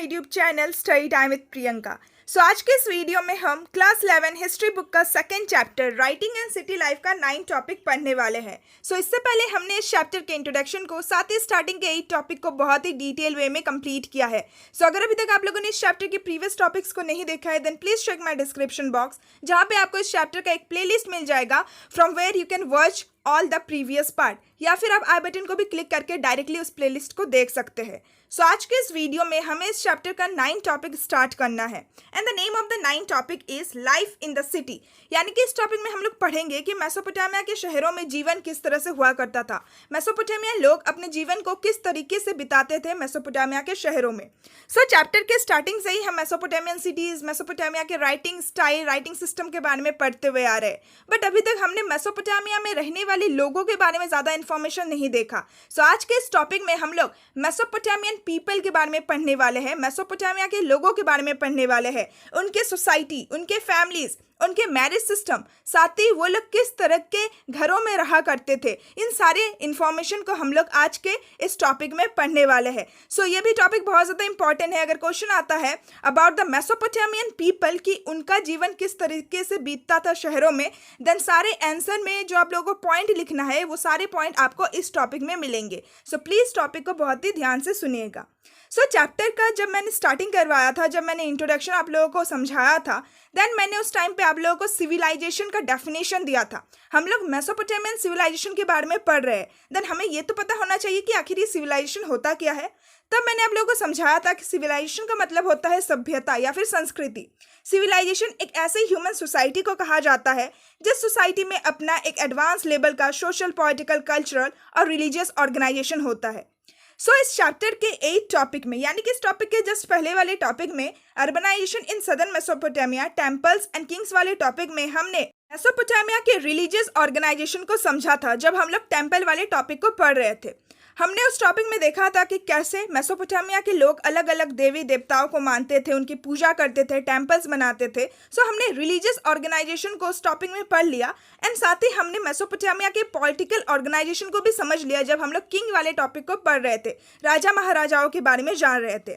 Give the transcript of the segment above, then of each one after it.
YouTube channel study time with Priyanka. आज के इस वीडियो में हम क्लास 11 हिस्ट्री बुक का second chapter writing and city life का 9 टॉपिक पढ़ने वाले हैं। इससे पहले हमने इस चैप्टर के इंट्रोडक्शन को साथ ही स्टार्टिंग के 8 टॉपिक को बहुत ही डिटेल वे में कंप्लीट किया है। अगर अभी तक आप लोगों ने इस चैप्टर के प्रीवियस टॉपिक्स को नहीं देखा है then please check my description box, जहाँ पे आपको इस चैप्टर का एक प्लेलिस्ट मिल जाएगा from where you can watch all the previous part, या फिर आप आई बटन को भी क्लिक करके डायरेक्टली उस प्लेलिस्ट को देख सकते हैं। आज के इस वीडियो में हमें इस चैप्टर का 9 टॉपिक स्टार्ट करना है and the name of the 9 topic is life in the city. यानी कि इस टॉपिक में हम लोग पढ़ेंगे कि मेसोपोटामिया के शहरों में जीवन किस तरह से हुआ करता था, मेसोपोटामिया लोग अपने जीवन को किस तरीके से बिताते थे मेसोपोटामिया के शहरों में। चैप्टर के स्टार्टिंग से ही हम मेसोपोटामियन सिटीज, मेसोपोटामिया के राइटिंग स्टाइल, राइटिंग सिस्टम के बारे में पढ़ते हुए आ रहे हैं, बट अभी तक हमने मेसोपोटामिया में रहने वाले लोगों के बारे में ज्यादा इंफॉर्मेशन नहीं देखा। आज के इस टॉपिक में हम लोग मेसोपोटामियन पीपल के बारे में पढ़ने वाले हैं, मेसोपोटामिया के लोगों के बारे में पढ़ने वाले हैं, उनके सोसाइटी, उनके फैमिलीज, उनके मैरिज सिस्टम, साथ ही वो लोग किस तरह के घरों में रहा करते थे। इन सारे इंफॉर्मेशन को हम लोग आज के इस टॉपिक में पढ़ने वाले हैं। ये भी टॉपिक बहुत ज़्यादा इंपॉर्टेंट है। अगर क्वेश्चन आता है अबाउट द मेसोपोटामियन पीपल कि उनका जीवन किस तरीके से बीतता था शहरों में, देन सारे आंसर में जो आप लोगों को पॉइंट लिखना है वो सारे पॉइंट आपको इस टॉपिक में मिलेंगे। प्लीज़ टॉपिक को बहुत ही ध्यान से सुनिएगा। चैप्टर का जब मैंने स्टार्टिंग करवाया था, जब मैंने इंट्रोडक्शन आप लोगों को समझाया था, देन मैंने उस टाइम पे आप लोगों को सिविलाइजेशन का डेफिनेशन दिया था। हम लोग मेसोपोटामियन सिविलाइजेशन के बारे में पढ़ रहे हैं, देन हमें ये तो पता होना चाहिए कि आखिर ये सिविलाइजेशन होता क्या है। तब मैंने आप लोगों को समझाया था कि सिविलाइजेशन का मतलब होता है सभ्यता या फिर संस्कृति। सिविलाइजेशन एक ऐसे ह्यूमन सोसाइटी को कहा जाता है जिस सोसाइटी में अपना एक एडवांस लेवल का सोशल, पॉलिटिकल, कल्चरल और रिलीजियस ऑर्गेनाइजेशन होता है। इस चैप्टर के 8 टॉपिक में, यानी कि इस टॉपिक के जस्ट पहले वाले टॉपिक में urbanization in southern Mesopotamia, temples and kings वाले टॉपिक में हमने मेसोपोटामिया के रिलीजियस ऑर्गेनाइजेशन को समझा था। जब हम लोग टेम्पल वाले टॉपिक को पढ़ रहे थे, हमने उस टॉपिक में देखा था कि कैसे मेसोपोटामिया के लोग अलग अलग देवी देवताओं को मानते थे, उनकी पूजा करते थे, टेम्पल्स बनाते थे। हमने रिलीजियस ऑर्गेनाइजेशन को उस टॉपिक में पढ़ लिया एंड साथ ही हमने मेसोपोटामिया के पॉलिटिकल ऑर्गेनाइजेशन को भी समझ लिया जब हम लोग किंग वाले टॉपिक को पढ़ रहे थे, राजा महाराजाओं के बारे में जान रहे थे।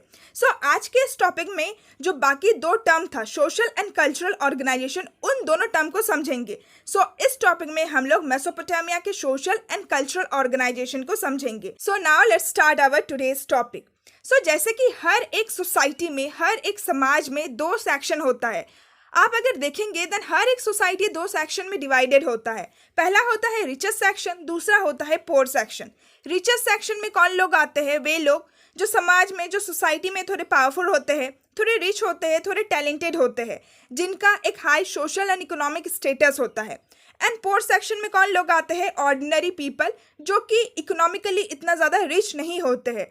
आज के इस टॉपिक में जो बाकी 2 टर्म था, सोशल एंड कल्चरल ऑर्गेनाइजेशन, उन दोनों टर्म को समझेंगे। इस टॉपिक में हम लोग मेसोपोटामिया के सोशल एंड कल्चरल ऑर्गेनाइजेशन को समझेंगे। Now let's start our today's topic. जैसे कि हर एक सोसाइटी में, हर एक समाज में 2 सेक्शन होता है। आप अगर देखेंगे देन हर एक सोसाइटी 2 सेक्शन में डिवाइडेड होता है। पहला होता है रिचेस्ट सेक्शन, दूसरा होता है पोर सेक्शन। रिचेस्ट सेक्शन में कौन लोग आते हैं? वे लोग जो समाज में, जो सोसाइटी में थोड़े पावरफुल होते हैं, थोड़े रिच होते हैं, थोड़े टैलेंटेड होते हैं, जिनका एक high social and economic status होता है। एंड पोर सेक्शन में कौन लोग आते हैं? ऑर्डिनरी पीपल, जो कि इकोनॉमिकली इतना ज़्यादा रिच नहीं होते हैं।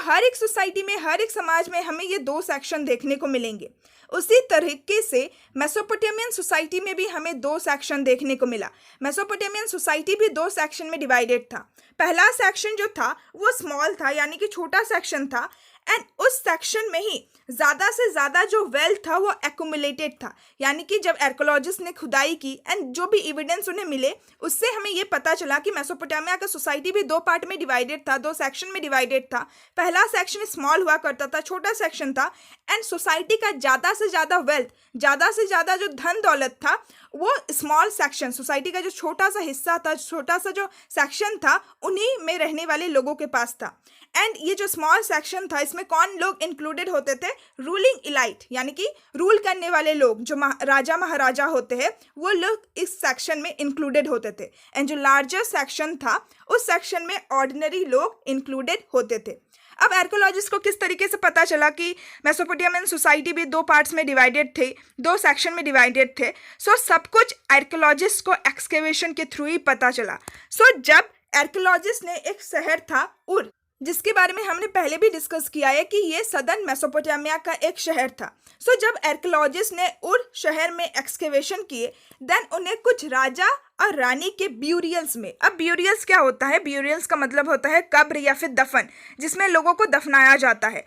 हर एक सोसाइटी में, हर एक समाज में हमें ये 2 सेक्शन देखने को मिलेंगे। उसी तरीके से मेसोपोटामियन सोसाइटी में भी हमें 2 सेक्शन देखने को मिला। मेसोपोटामियन सोसाइटी भी 2 सेक्शन में डिवाइडेड था। पहला सेक्शन जो था वो स्मॉल था, यानी कि छोटा सेक्शन था, एंड उस सेक्शन में ही ज़्यादा से ज़्यादा जो वेल्थ था वो एक्यूमुलेटेड था। यानी कि जब आर्कियोलॉजिस्ट ने खुदाई की एंड जो भी एविडेंस उन्हें मिले, उससे हमें ये पता चला कि मेसोपोटामिया का सोसाइटी भी 2 पार्ट में डिवाइडेड था, 2 सेक्शन में डिवाइडेड था। पहला सेक्शन स्मॉल हुआ करता था, छोटा सेक्शन था, एंड सोसाइटी का ज़्यादा से ज़्यादा वेल्थ, ज़्यादा से ज़्यादा जो धन दौलत था वो स्मॉल सेक्शन, सोसाइटी का जो छोटा सा हिस्सा था, छोटा सा जो सेक्शन था, उन्हीं में रहने वाले लोगों के पास था। एंड ये जो स्मॉल सेक्शन था, इसमें कौन लोग इंक्लूडेड होते थे? रूलिंग इलाइट, यानी कि रूल करने वाले लोग, जो राजा महाराजा होते हैं, वो लोग इस सेक्शन में इंक्लूडेड होते थे। एंड जो लार्जर सेक्शन था, उस सेक्शन में ऑर्डिनरी लोग इंक्लूडेड होते थे। अब आर्कियोलॉजिस्ट को किस तरीके से पता चला कि मेसोपोटामियन सोसाइटी भी 2 पार्ट्स में डिवाइडेड थे, 2 सेक्शन में डिवाइडेड थे? सब कुछ आर्कियोलॉजिस्ट को एक्सकेवेशन के थ्रू ही पता चला। जब आर्कियोलॉजिस्ट ने एक शहर था उर, जिसके बारे में हमने पहले भी डिस्कस किया है कि ये सदर्न मेसोपोटामिया का एक शहर था। जब आर्कियोलॉजिस्ट ने उर शहर में एक्सकेवेशन किए, देन उन्हें कुछ राजा और रानी के ब्यूरियल्स में, अब ब्यूरियल्स क्या होता है? ब्यूरियल्स का मतलब होता है कब्र या फिर दफन, जिसमें लोगों को दफनाया जाता है।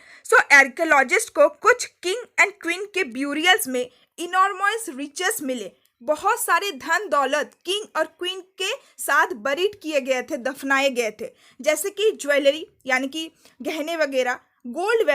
आर्कियोलॉजिस्ट को कुछ किंग एंड क्वीन के ब्यूरियल्स में इनॉर्मस रिचेस मिले, बहुत सारे धन दौलत किंग और क्वीन के साथ बरीड किए गए थे, दफनाए गए थे, जैसे कि ज्वेलरी यानी कि गहने वगैरह, गोल्ड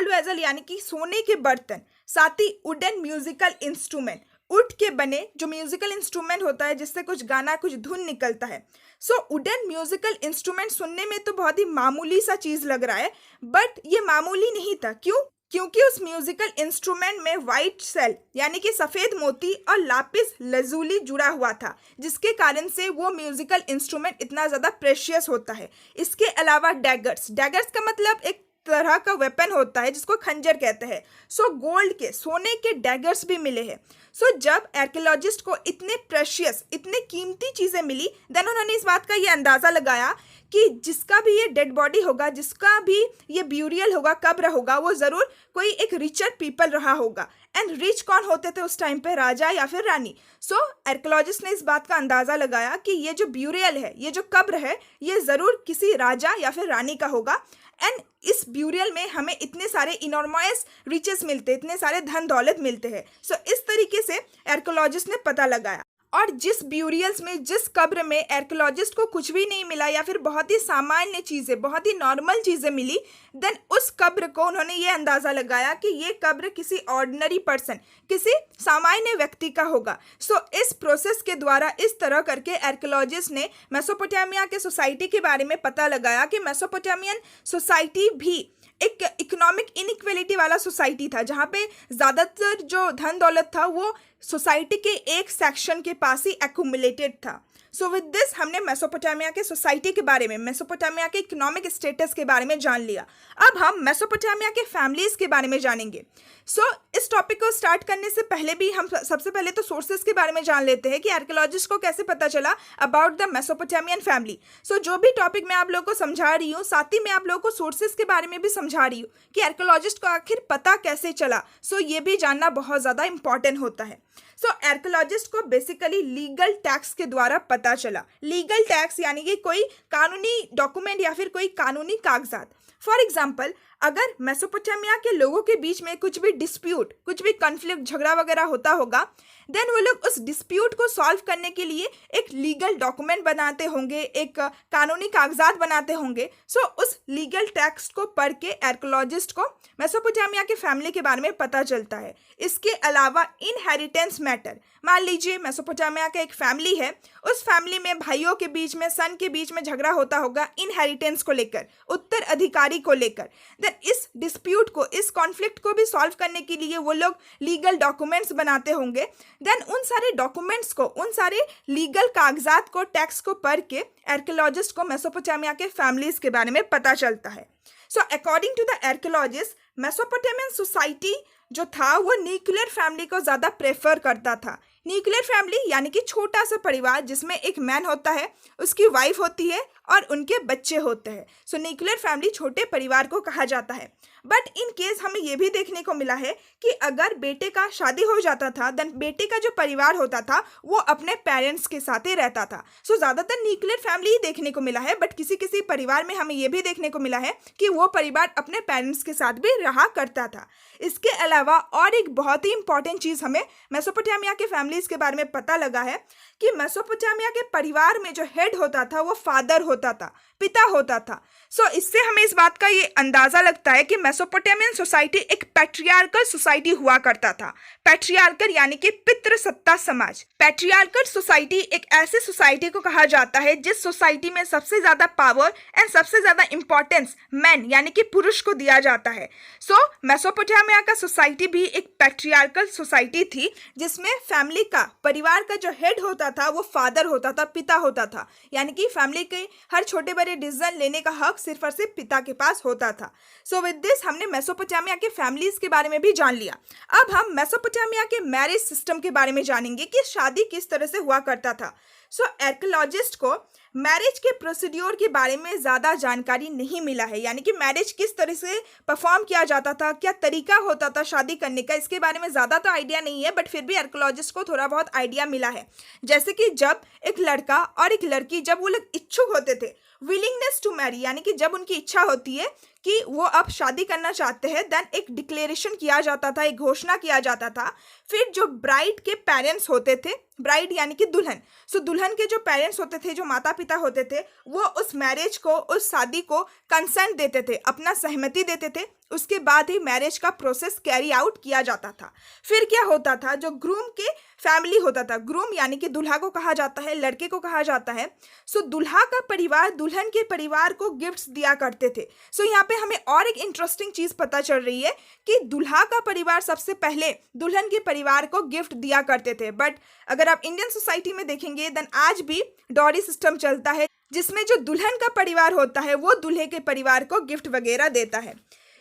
वेजल यानी कि सोने के बर्तन, साथ ही वुडन म्यूजिकल इंस्ट्रूमेंट, उड के बने जो म्यूजिकल इंस्ट्रूमेंट होता है जिससे कुछ गाना कुछ धुन निकलता है। सो वुडन म्यूजिकल इंस्ट्रूमेंट सुनने में तो बहुत ही मामूली सा चीज लग रहा है, बट ये मामूली नहीं था। क्यों? क्योंकि उस म्यूजिकल इंस्ट्रूमेंट में वाइट सेल यानी कि सफेद मोती और लापिस लजूली जुड़ा हुआ था, जिसके कारण से वो म्यूजिकल इंस्ट्रूमेंट इतना ज़्यादा प्रेशियस होता है। इसके अलावा डैगर्स का मतलब एक तरह का वेपन होता है जिसको खंजर कहते हैं। सो गोल्ड के, सोने के डैगर्स भी मिले हैं। सो जब आर्कियोलॉजिस्ट को इतने प्रेशियस, इतने कीमती चीज़ें मिली, देन उन्होंने इस बात का ये अंदाज़ा लगाया कि जिसका भी ये डेड बॉडी होगा, जिसका भी ये ब्यूरियल होगा, कब्र होगा, वो ज़रूर कोई एक रिचर पीपल रहा होगा। एंड रिच कौन होते थे उस टाइम पे? राजा या फिर रानी। सो आर्कियोलॉजिस्ट ने इस बात का अंदाज़ा लगाया कि ये जो ब्यूरियल है, ये जो कब्र है, ये ज़रूर किसी राजा या फिर रानी का होगा। एंड इस ब्यूरियल में हमें इतने सारे इनॉर्मस रिचेस मिलते, इतने सारे धन दौलत मिलते हैं। सो इस तरीके से आर्कियोलॉजिस्ट ने पता लगाया। और जिस ब्यूरियल्स में, जिस कब्र में आर्कियोलॉजिस्ट को कुछ भी नहीं मिला या फिर बहुत ही सामान्य चीज़ें, बहुत ही नॉर्मल चीज़ें मिली, देन उस कब्र को उन्होंने ये अंदाज़ा लगाया कि ये कब्र किसी ऑर्डिनरी पर्सन, किसी सामान्य व्यक्ति का होगा। सो इस प्रोसेस के द्वारा इस तरह करके आर्कियोलॉजिस्ट ने मेसोपोटामिया के सोसाइटी के बारे में पता लगाया कि मेसोपोटामियन सोसाइटी भी एक इकोनॉमिक इनइक्वलिटी वाला सोसाइटी था, जहाँ पे ज़्यादातर जो धन दौलत था वो सोसाइटी के एक सेक्शन के पास ही एक्यूमुलेटेड था। सो विद दिस हमने मेसोपोटामिया के सोसाइटी के बारे में, मेसोपोटामिया के इकोनॉमिक स्टेटस के बारे में जान लिया। अब हम मेसोपोटामिया के फैमिलीज़ के बारे में जानेंगे। सो इस टॉपिक को स्टार्ट करने से पहले भी हम सबसे पहले तो सोर्सेज के बारे में जान लेते हैं कि आर्कियोलॉजिस्ट को कैसे पता चला अबाउट द मेसोपोटामियन फैमिली। सो जो भी टॉपिक मैं आप लोगों को समझा रही हूँ, साथ ही मैं आप लोगों को सोर्सेज के बारे में भी समझा रही हूँ कि आर्कियोलॉजिस्ट को आखिर पता कैसे चला। सो ये भी जानना बहुत ज़्यादा इंपॉर्टेंट होता है। सो आर्कियोलॉजिस्ट को बेसिकली लीगल टैक्स के द्वारा पता चला। लीगल टैक्स यानी कि कोई कानूनी डॉक्यूमेंट या फिर कोई कानूनी कागजात। फॉर एग्जाम्पल, अगर मेसोपोटामिया के लोगों के बीच में कुछ भी डिस्प्यूट, कुछ भी कॉन्फ्लिक्ट, झगड़ा वगैरह होता होगा, देन वो लोग उस डिस्प्यूट को सॉल्व करने के लिए एक लीगल डॉक्यूमेंट बनाते होंगे, एक कानूनी कागजात बनाते होंगे। सो उस लीगल टेक्स्ट को पढ़ के आर्कियोलॉजिस्ट को मेसोपोटामिया के फैमिली के बारे में पता चलता है। इसके अलावा इनहेरिटेंस मैटर, मान लीजिए मेसोपोटामिया का एक फैमिली है, उस फैमिली में भाइयों के बीच में, सन के बीच में झगड़ा होता होगा इनहेरिटेंस को लेकर, उत्तराधिकारी को लेकर। देन इस डिस्प्यूट को, इस कॉन्फ्लिक्ट को भी सॉल्व करने के लिए वो लोग लीगल डॉक्यूमेंट्स बनाते होंगे। देन उन सारे डॉक्यूमेंट्स को, उन सारे लीगल कागजात को, टेक्स्ट को पढ़ के आर्कियोलॉजिस्ट को मेसोपोटामिया के फैमिलीज के बारे में पता चलता है। So according to the archaeologist, Mesopotamian society जो था वो न्यूक्लियर फैमिली को ज़्यादा प्रेफर करता था। न्यूक्लियर फैमिली यानी कि छोटा सा परिवार जिसमें एक मैन होता है, उसकी वाइफ होती है और उनके बच्चे होते हैं। सो न्यूक्लियर फैमिली छोटे परिवार को कहा जाता है। बट इन केस हमें यह भी देखने को मिला है कि अगर बेटे का शादी हो जाता था, देन बेटे का जो परिवार होता था वो अपने पेरेंट्स के साथ ही रहता था। सो ज़्यादातर न्यूक्लियर फैमिली ही देखने को मिला है, बट किसी किसी परिवार में हमें यह भी देखने को मिला है कि वो परिवार अपने पेरेंट्स के साथ भी रहा करता था। इसके अलावा और एक बहुत ही इंपॉर्टेंट चीज़ हमें मेसोपोटामिया के फैमिलीज़ के बारे में पता लगा है कि मेसोपोटामिया के परिवार में जो हेड होता था वो फादर होता था, पिता होता था। सो इससे हमें इस बात का ये अंदाज़ा लगता है कि मेसोपोटामियन सोसाइटी एक पैट्रियार्कल सोसाइटी हुआ करता था। पैट्रियार्कल यानी कि पितृसत्ता समाज। पैट्रियार्कल सोसाइटी एक ऐसी सोसाइटी को कहा जाता है जिस सोसाइटी में सबसे ज़्यादा पावर एंड सबसे ज़्यादा इंपॉर्टेंस मैन यानी कि पुरुष को दिया जाता है। सो मेसोपोटामिया का सोसाइटी भी एक पैट्रियार्कल सोसाइटी थी जिसमें फैमिली का, परिवार का जो हेड होता था वो फादर होता था, पिता होता था। यानी कि फैमिली के हर छोटे बड़े डिसीजन लेने का हक सिर्फ और सिर्फ पिता के पास होता था। सो विद दिस हमने मेसोपोटामिया के फैमिलीज के बारे में भी जान लिया। अब हम मेसोपोटामिया के मैरिज सिस्टम के बारे में जानेंगे कि शादी किस तरह से हुआ करता था। सो आर्कियोलॉजिस्ट को मैरिज के प्रोसीड्योर के बारे में ज़्यादा जानकारी नहीं मिला है, यानी कि मैरिज किस तरह से परफॉर्म किया जाता था, क्या तरीका होता था शादी करने का, इसके बारे में ज़्यादा तो आइडिया नहीं है, बट फिर भी आर्कियोलॉजिस्ट को थोड़ा बहुत आइडिया मिला है। जैसे कि जब एक लड़का और एक लड़की, जब वो लोग इच्छुक होते थे, विलिंगनेस टू मैरी, यानी कि जब उनकी इच्छा होती है कि वो अब शादी करना चाहते हैं, देन एक डिक्लेरेशन किया जाता था, एक घोषणा किया जाता था। फिर जो ब्राइड के पेरेंट्स होते थे, ब्राइड यानी कि दुल्हन, सो दुल्हन के जो पेरेंट्स होते थे, जो माता पिता होते थे, वो उस मैरिज को, उस शादी को कंसेंट देते थे, अपना सहमति देते थे। उसके बाद ही मैरिज का प्रोसेस कैरी आउट किया जाता था। फिर क्या होता था, जो ग्रूम के फैमिली होता था, ग्रूम यानी कि दूल्हा को कहा जाता है, लड़के को कहा जाता है, सो दूल्हा का परिवार दुल्हन के परिवार को गिफ्ट्स दिया करते थे। सो यहाँ पे हमें और एक इंटरेस्टिंग चीज पता चल रही है कि दूल्हा का परिवार सबसे पहले दुल्हन के परिवार को गिफ्ट दिया करते थे। बट अगर आप इंडियन सोसाइटी में देखेंगे, देन आज भी डॉरी सिस्टम चलता है, जिसमें जो दुल्हन का परिवार होता है वो दूल्हे के परिवार को गिफ्ट वगैरह देता है।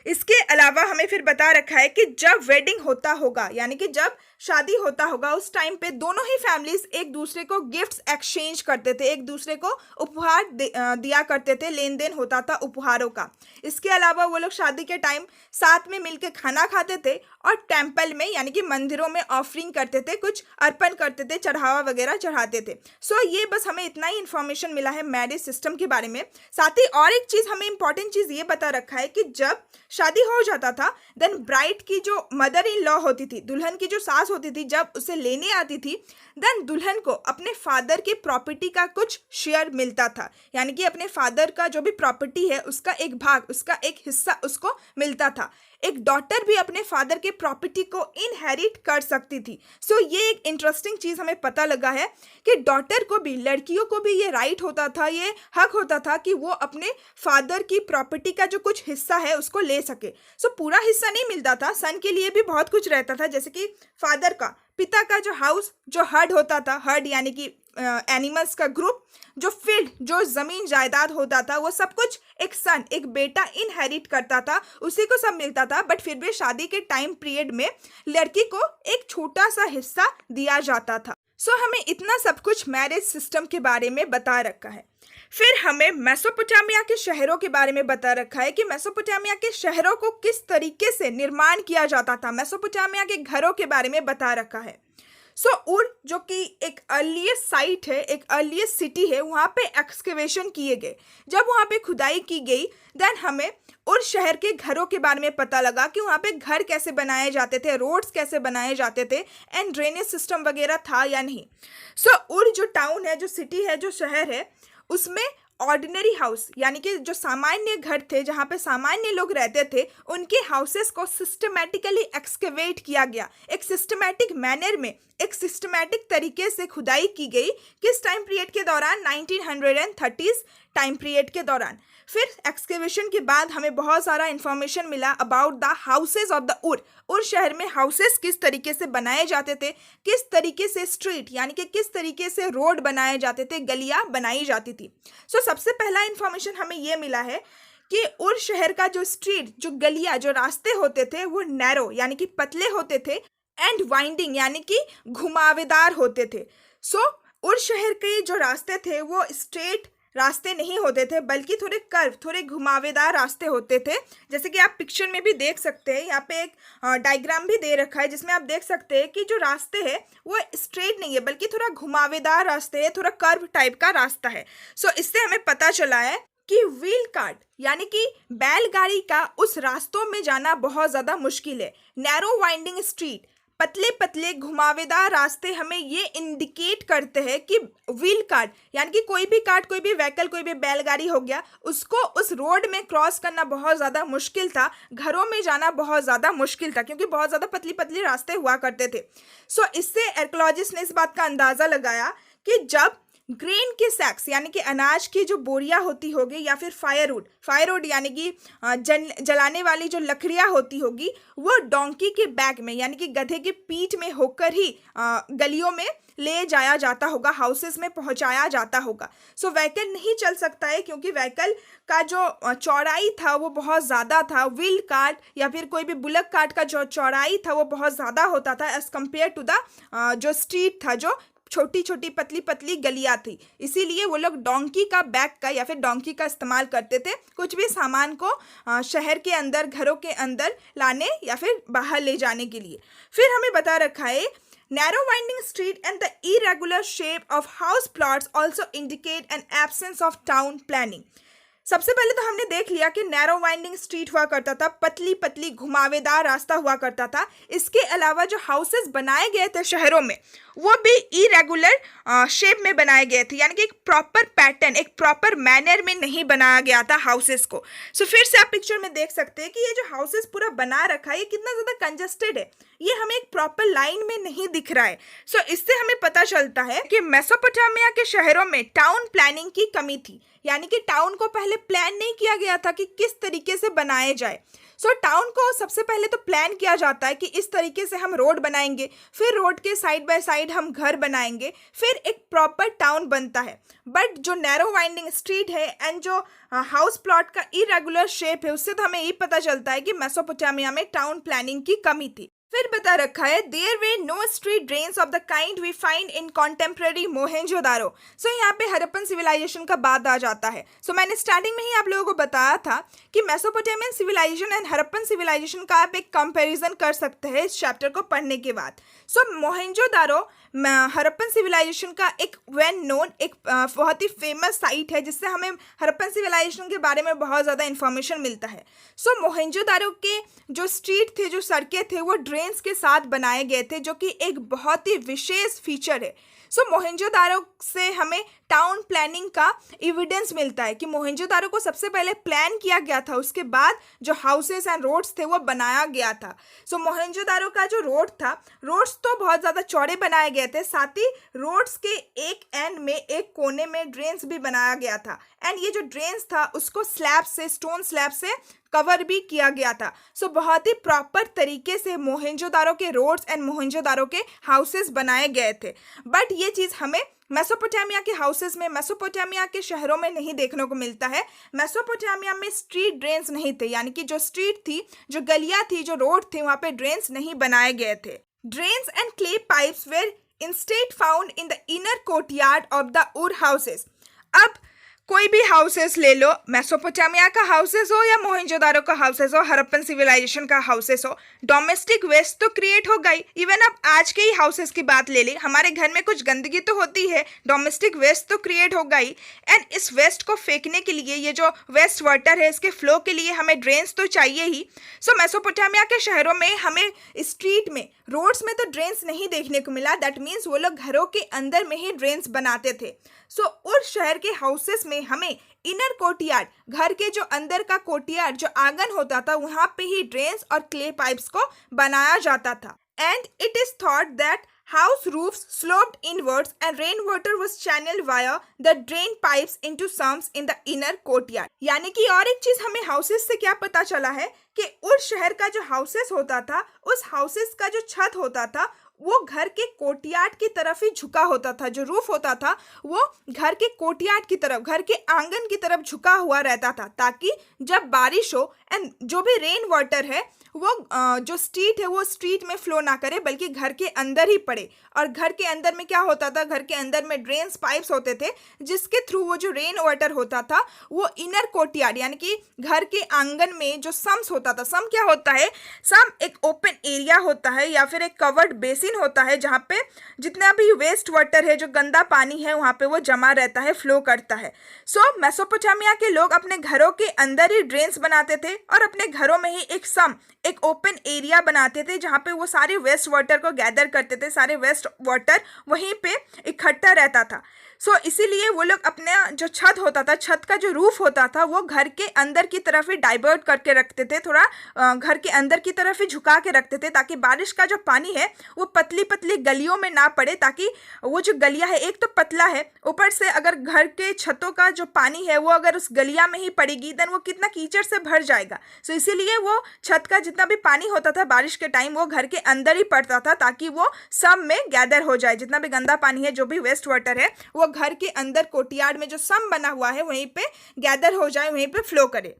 इसके अलावा हमें फिर बता रखा है कि जब वेडिंग होता होगा, यानी कि जब शादी होता होगा, उस टाइम पे दोनों ही फैमिलीज एक दूसरे को गिफ्ट्स एक्सचेंज करते थे, एक दूसरे को उपहार दिया करते थे, लेन देन होता था उपहारों का। इसके अलावा वो लोग शादी के टाइम साथ में मिलकर खाना खाते थे और टेम्पल में यानी कि मंदिरों में ऑफरिंग करते थे, कुछ अर्पण करते थे, चढ़ावा वगैरह चढ़ाते थे। सो ये बस हमें इतना ही इन्फॉर्मेशन मिला है मैरिज सिस्टम के बारे में। साथ ही और एक चीज़ हमें इंपॉर्टेंट चीज़ ये बता रखा है कि जब शादी हो जाता था, देन ब्राइड की जो मदर इन लॉ होती थी, दुल्हन की जो सास होती थी, जब उसे लेने आती थी, देन दुल्हन को अपने फादर की प्रॉपर्टी का कुछ शेयर मिलता था, यानी कि अपने फादर का जो भी प्रॉपर्टी है उसका एक भाग, उसका एक हिस्सा उसको मिलता था। एक डॉटर भी अपने फादर के प्रॉपर्टी को इनहेरिट कर सकती थी। सो ये एक इंटरेस्टिंग चीज़ हमें पता लगा है कि डॉटर को भी, लड़कियों को भी ये राइट होता था, ये हक होता था कि वो अपने फादर की प्रॉपर्टी का जो कुछ हिस्सा है उसको ले सके। सो पूरा हिस्सा नहीं मिलता था, सन के लिए भी बहुत कुछ रहता था, जैसे कि फादर का, पिता का जो हाउस, जो हर्ड होता था, हर्ड यानी कि एनिमल्स का ग्रुप, जो फील्ड, जो जमीन जायदाद होता था, वो सब कुछ एक सन, एक बेटा इनहेरिट करता था, उसी को सब मिलता था। बट फिर भी शादी के टाइम पीरियड में लड़की को एक छोटा सा हिस्सा दिया जाता था। सो हमें इतना सब कुछ मैरिज सिस्टम के बारे में बता रखा है। फिर हमें मेसोपोटामिया के शहरों के बारे में बता रखा है कि मेसोपोटामिया के शहरों को किस तरीके से निर्माण किया जाता था, मेसोपोटामिया के घरों के बारे में बता रखा है। सो उर जो कि एक अर्लीस्ट साइट है, एक अर्लीस्ट सिटी है, वहाँ पे एक्सकेवेशन किए गए। जब वहाँ पे खुदाई की गई, देन हमें उर शहर के घरों के बारे में पता लगा कि वहाँ पे घर कैसे बनाए जाते थे, रोड्स कैसे बनाए जाते थे, एंड ड्रेनेज सिस्टम वगैरह था या नहीं। सो उर जो टाउन है, जो सिटी है, जो शहर है, उसमें ऑर्डिनरी हाउस यानी कि जो सामान्य घर थे, जहाँ पे सामान्य लोग रहते थे, उनके हाउसेस को सिस्टमैटिकली एक्सकेवेट किया गया। एक सिस्टमैटिक मैनर में, एक सिस्टमैटिक तरीके से खुदाई की गई। किस टाइम पीरियड के दौरान? 1930s टाइम पीरियड के दौरान। फिर एक्सकेवेशन के बाद हमें बहुत सारा इंफॉर्मेशन मिला about the houses of the उर शहर में हाउसेस किस तरीके से बनाए जाते थे, किस तरीके से स्ट्रीट यानी कि किस तरीके से रोड बनाए जाते थे, गलियां बनाई जाती थी। सो सबसे पहला इंफॉर्मेशन हमें ये मिला है कि उर शहर का जो स्ट्रीट, जो गलियां, जो रास्ते होते थे, वो नैरो यानी कि पतले होते थे, एंड वाइंडिंग यानी कि घुमावेदार होते थे। सो उर शहर के जो रास्ते थे वो स्ट्रेट रास्ते नहीं होते थे, बल्कि थोड़े कर्व, थोड़े घुमावेदार रास्ते होते थे। जैसे कि आप पिक्चर में भी देख सकते हैं, यहाँ पे एक डायग्राम भी दे रखा है जिसमें आप देख सकते हैं कि जो रास्ते हैं वो स्ट्रेट नहीं है, बल्कि थोड़ा घुमावेदार रास्ते है, थोड़ा कर्व टाइप का रास्ता है। सो इससे हमें पता चला है कि व्हील कार्ट यानी कि बैलगाड़ी का उस रास्तों में जाना बहुत ज़्यादा मुश्किल है। नैरो वाइंडिंग स्ट्रीट, पतले पतले घुमावेदार रास्ते हमें ये इंडिकेट करते हैं कि व्हील कार्ट यानी कि कोई भी कार्ट, कोई भी व्हीकल, कोई भी बैलगाड़ी हो गया, उसको उस रोड में क्रॉस करना बहुत ज़्यादा मुश्किल था, घरों में जाना बहुत ज़्यादा मुश्किल था, क्योंकि बहुत ज़्यादा पतली पतली रास्ते हुआ करते थे। सो इससे आर्कियोलॉजिस्ट ने इस बात का अंदाज़ा लगाया कि जब ग्रेन के सैक्स यानी कि अनाज की जो बोरियां होती होगी, या फिर फायरवुड यानी कि जलाने वाली जो लकड़ियां होती होगी, वो डोंकी के बैक में यानी कि गधे की पीठ में होकर ही गलियों में ले जाया जाता होगा, हाउसेस में पहुंचाया जाता होगा। सो व्हीकल नहीं चल सकता है, क्योंकि व्हीकल का जो चौड़ाई था वो बहुत ज़्यादा था। व्हील कार्ट या फिर कोई भी बुलक कार्ट का जो चौड़ाई था वो बहुत ज़्यादा होता था एज़ कम्पेयर टू द जो स्ट्रीट था, जो छोटी छोटी पतली पतली गलियां थी। इसीलिए वो लोग डोंकी का बैक का या फिर डोंकी का इस्तेमाल करते थे कुछ भी सामान को शहर के अंदर, घरों के अंदर लाने या फिर बाहर ले जाने के लिए। फिर हमें बता रखा है Narrow winding street and the irregular shape of house plots also indicate an absence of town planning. सबसे पहले तो हमने देख लिया कि नैरो वाइंडिंग स्ट्रीट हुआ करता था, पतली पतली घुमावेदार रास्ता हुआ करता था. इसके अलावा जो हाउसेस बनाए गए थे शहरों में वो भी इरेगुलर शेप में बनाए गए थे, यानी कि एक प्रॉपर पैटर्न, एक प्रॉपर मैनर में नहीं बनाया गया था हाउसेस को. सो फिर से आप पिक्चर में देख सकते हैं कि ये जो हाउसेस पूरा बना रखा है ये कितना ज़्यादा कंजस्टेड है, ये हमें एक प्रॉपर लाइन में नहीं दिख रहा है. सो इससे हमें पता चलता है कि मेसोपोटामिया के शहरों में टाउन प्लानिंग की कमी थी, यानी कि टाउन को पहले प्लान नहीं किया गया था कि किस तरीके से बनाए जाए. सो टाउन को सबसे पहले तो प्लान किया जाता है कि इस तरीके से हम रोड बनाएंगे, फिर रोड के साइड बाय साइड हम घर बनाएंगे, फिर एक प्रॉपर टाउन बनता है. बट जो नैरो वाइंडिंग स्ट्रीट है एंड जो हाउस प्लॉट का इरेगुलर शेप है उससे तो हमें ये पता चलता है कि मेसोपोटामिया में टाउन प्लानिंग की कमी थी. फिर बता रखा है there were no street drains of the kind we find in contemporary Mohenjodaro. So यहाँ पे हड़प्पन सिविलाइजेशन का बात आ जाता है. सो मैंने स्टार्टिंग में ही आप लोगों को बताया था कि Mesopotamian civilization and Harappan civilization का आप एक कंपैरिजन कर सकते हैं इस चैप्टर को पढ़ने के बाद. सो मोहेंजोदारो हड़प्पन सिविलाइजेशन का एक वेल नोन, एक बहुत ही फेमस साइट है जिससे हमें हड़प्पन सिविलाइजेशन के बारे में बहुत ज़्यादा इन्फॉर्मेशन मिलता है. सो मोहेंजोदारो के जो स्ट्रीट थे, जो सड़कें थे, वो ड्रेन्स के साथ बनाए गए थे, जो कि एक बहुत ही विशेष फीचर है. सो मोहेंजोदारो से हमें टाउन प्लानिंग का एविडेंस मिलता है कि मोहेंजोदारो को सबसे पहले प्लान किया गया था, उसके बाद जो हाउसेस एंड रोड्स थे वो बनाया गया था. सो मोहेंजोदारो का जो रोड था, रोड्स तो बहुत ज़्यादा चौड़े बनाए गए थे, साथ ही रोड्स के एक एंड में, एक कोने में ड्रेन्स भी बनाया गया था. एंड ये जो ड्रेन्स था उसको स्लैब से, स्टोन स्लैब से कवर भी किया गया था. सो बहुत ही प्रॉपर तरीके से मोहेंजोदारो के रोड्स एंड मोहेंजोदारो के हाउसेस बनाए गए थे. बट ये चीज़ हमें मेसोपोटामिया के हाउसेस में, मेसोपोटामिया के शहरों में नहीं देखने को मिलता है. मेसोपोटामिया में स्ट्रीट ड्रेन्स नहीं थे, यानी कि जो स्ट्रीट थी, जो गलियां थी, जो रोड थे, वहाँ पे ड्रेन्स नहीं बनाए गए थे. Drains and clay pipes were instead found in the inner courtyard of the Ur houses. अब कोई भी हाउसेस ले लो, मेसोपोटामिया का हाउसेस हो या मोहेंजोदारो का हाउसेस हो, हड़प्पन सिविलाइजेशन का हाउसेस हो, डोमेस्टिक वेस्ट तो क्रिएट हो गई. इवन अब आज के ही हाउसेस की बात ले ली, हमारे घर में कुछ गंदगी तो होती है, डोमेस्टिक वेस्ट तो क्रिएट हो गई. एंड इस वेस्ट को फेंकने के लिए, ये जो वेस्ट वाटर है इसके फ्लो के लिए हमें ड्रेन्स तो चाहिए ही. सो मेसोपोटामिया के शहरों में हमें स्ट्रीट में, रोड्स में तो ड्रेन्स नहीं देखने को मिला. दैट मीन्स वो लोग घरों के अंदर में ही ड्रेन्स बनाते थे. सो उस शहर के हाउसेस में हमें इनर कोर्टयार्ड, घर के जो अंदर का कोर्टयार्ड, जो आंगन होता था, वहाँ पे ही ड्रेन्स और क्ले पाइप्स को बनाया जाता था. And it is thought that house roofs sloped inwards and rainwater was channeled via the drain pipes into sumps in the inner courtyard. यानी कि और एक चीज हमें हाउसेस से क्या पता चला है कि उस शहर का जो हाउसेस होता था, उस हाउसेस का जो छत होता था वो घर के कोर्टयार्ड की तरफ ही झुका होता था. जो रूफ होता था वो घर के कोर्टयार्ड की तरफ, घर के आंगन की तरफ झुका हुआ रहता था, ताकि जब बारिश हो एंड जो भी रेन वाटर है वो जो स्ट्रीट है वो स्ट्रीट में फ्लो ना करे, बल्कि घर के अंदर ही पड़े. और घर के अंदर में क्या होता था, घर के अंदर में ड्रेन्स पाइप्स होते थे जिसके थ्रू वो जो रेन वाटर होता था वो इनर कोर्टयार्ड, यानी कि घर के आंगन में जो सम्स होता था. सम क्या होता है, सम एक ओपन एरिया होता है या फिर एक कवर्ड बेसिन होता है जहाँ पे जितना भी वेस्ट वाटर है, जो गंदा पानी है, वहाँ पे वो जमा रहता है, फ्लो करता है. सो मेसोपोटामिया के लोग अपने घरों के अंदर ही ड्रेन्स बनाते थे और अपने घरों में ही एक सम, एक ओपन एरिया बनाते थे जहाँ पे वो सारे वेस्ट वाटर को गैदर करते थे. सारे वेस्ट वाटर वहीं पे इकट्ठा रहता था. सो इसीलिए वो लोग अपना जो छत होता था, छत का जो रूफ होता था, वो घर के अंदर की तरफ ही डाइवर्ट करके रखते थे, थोड़ा घर के अंदर की तरफ ही झुका के रखते थे, ताकि बारिश का जो पानी है वो पतली पतली गलियों में ना पड़े. ताकि वो जो गलियाँ है, एक तो पतला है, ऊपर से अगर घर के छतों का जो पानी है वो अगर उस गलिया में ही पड़ेगी देन वो कितना कीचड़ से भर जाएगा. सो इसीलिए वो छत का जितना भी पानी होता था बारिश के टाइम वो घर के अंदर ही पड़ता था, ताकि वो सब में गैदर हो जाए. जितना भी गंदा पानी है, जो भी वेस्ट वाटर है, वो घर के अंदर कोर्टयार्ड में जो सम बना हुआ है वहीं पे गैदर हो जाए, वहीं पे फ्लो करे.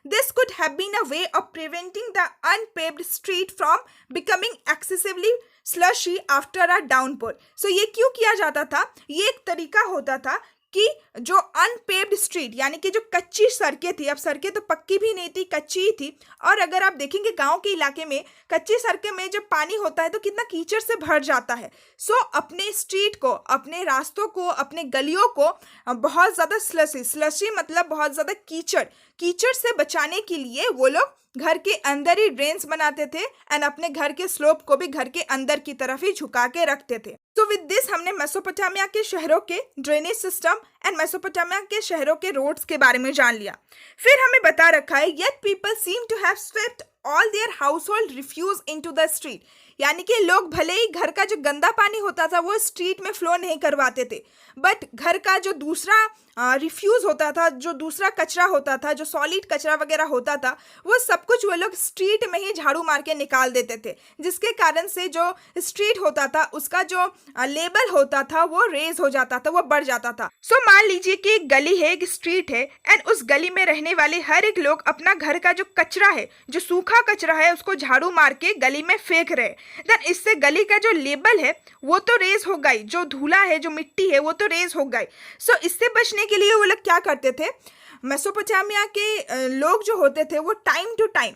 This could have been a way of preventing the unpaved street from becoming excessively slushy after a downpour. So ये क्यों किया जाता था, ये एक तरीका होता था कि जो अनपेव्ड स्ट्रीट यानी कि जो कच्ची सड़कें थी, अब सड़कें तो पक्की भी नहीं थी, कच्ची ही थी। और अगर आप देखेंगे गांव के इलाके में कच्ची सड़कें में जब पानी होता है तो कितना कीचड़ से भर जाता है। सो अपने स्ट्रीट को, अपने रास्तों को, अपने गलियों को बहुत ज़्यादा स्लशी मतलब बहुत ज़्यादा कीचड़ से बचाने के लिए वो लोग घर के अंदर ही ड्रेन्स बनाते थे एंड अपने घर के स्लोप को भी घर के अंदर की तरफ ही झुका के रखते थे। तो विद दिस हमने मेसोपोटामिया के शहरों के ड्रेनेज सिस्टम एंड मेसोपोटामिया के शहरों के रोड्स के बारे में जान लिया। फिर हमें बता रखा है yet people seem to have swept all their household refuse into the street, यानी कि लोग भले ही घर का जो गंदा पानी होता था वो स्ट्रीट में फ्लो नहीं करवाते थे, बट घर का जो दूसरा रिफ्यूज होता था, जो दूसरा कचरा होता था, जो सॉलिड कचरा वगैरह होता था, वो सब कुछ वो लोग स्ट्रीट में ही झाड़ू मार के निकाल देते थे, जिसके कारण से जो स्ट्रीट होता था उसका जो लेवल होता था वो रेज हो जाता था, वो बढ़ जाता था। सो मान लीजिए कि एक गली है, एक स्ट्रीट है एंड उस गली में रहने वाले हर एक लोग अपना घर का जो कचरा है, जो सूखा कचरा है, उसको झाड़ू मार के गली में फेंक रहे, देन इससे गली का जो लेवल है वो तो रेज हो गई, जो धूला है, जो मिट्टी है वो तो रेज हो गई। सो इससे बचने के लिए वो लोग क्या करते थे, मेसोपोटामिया के लोग जो होते थे वो टाइम टू टाइम,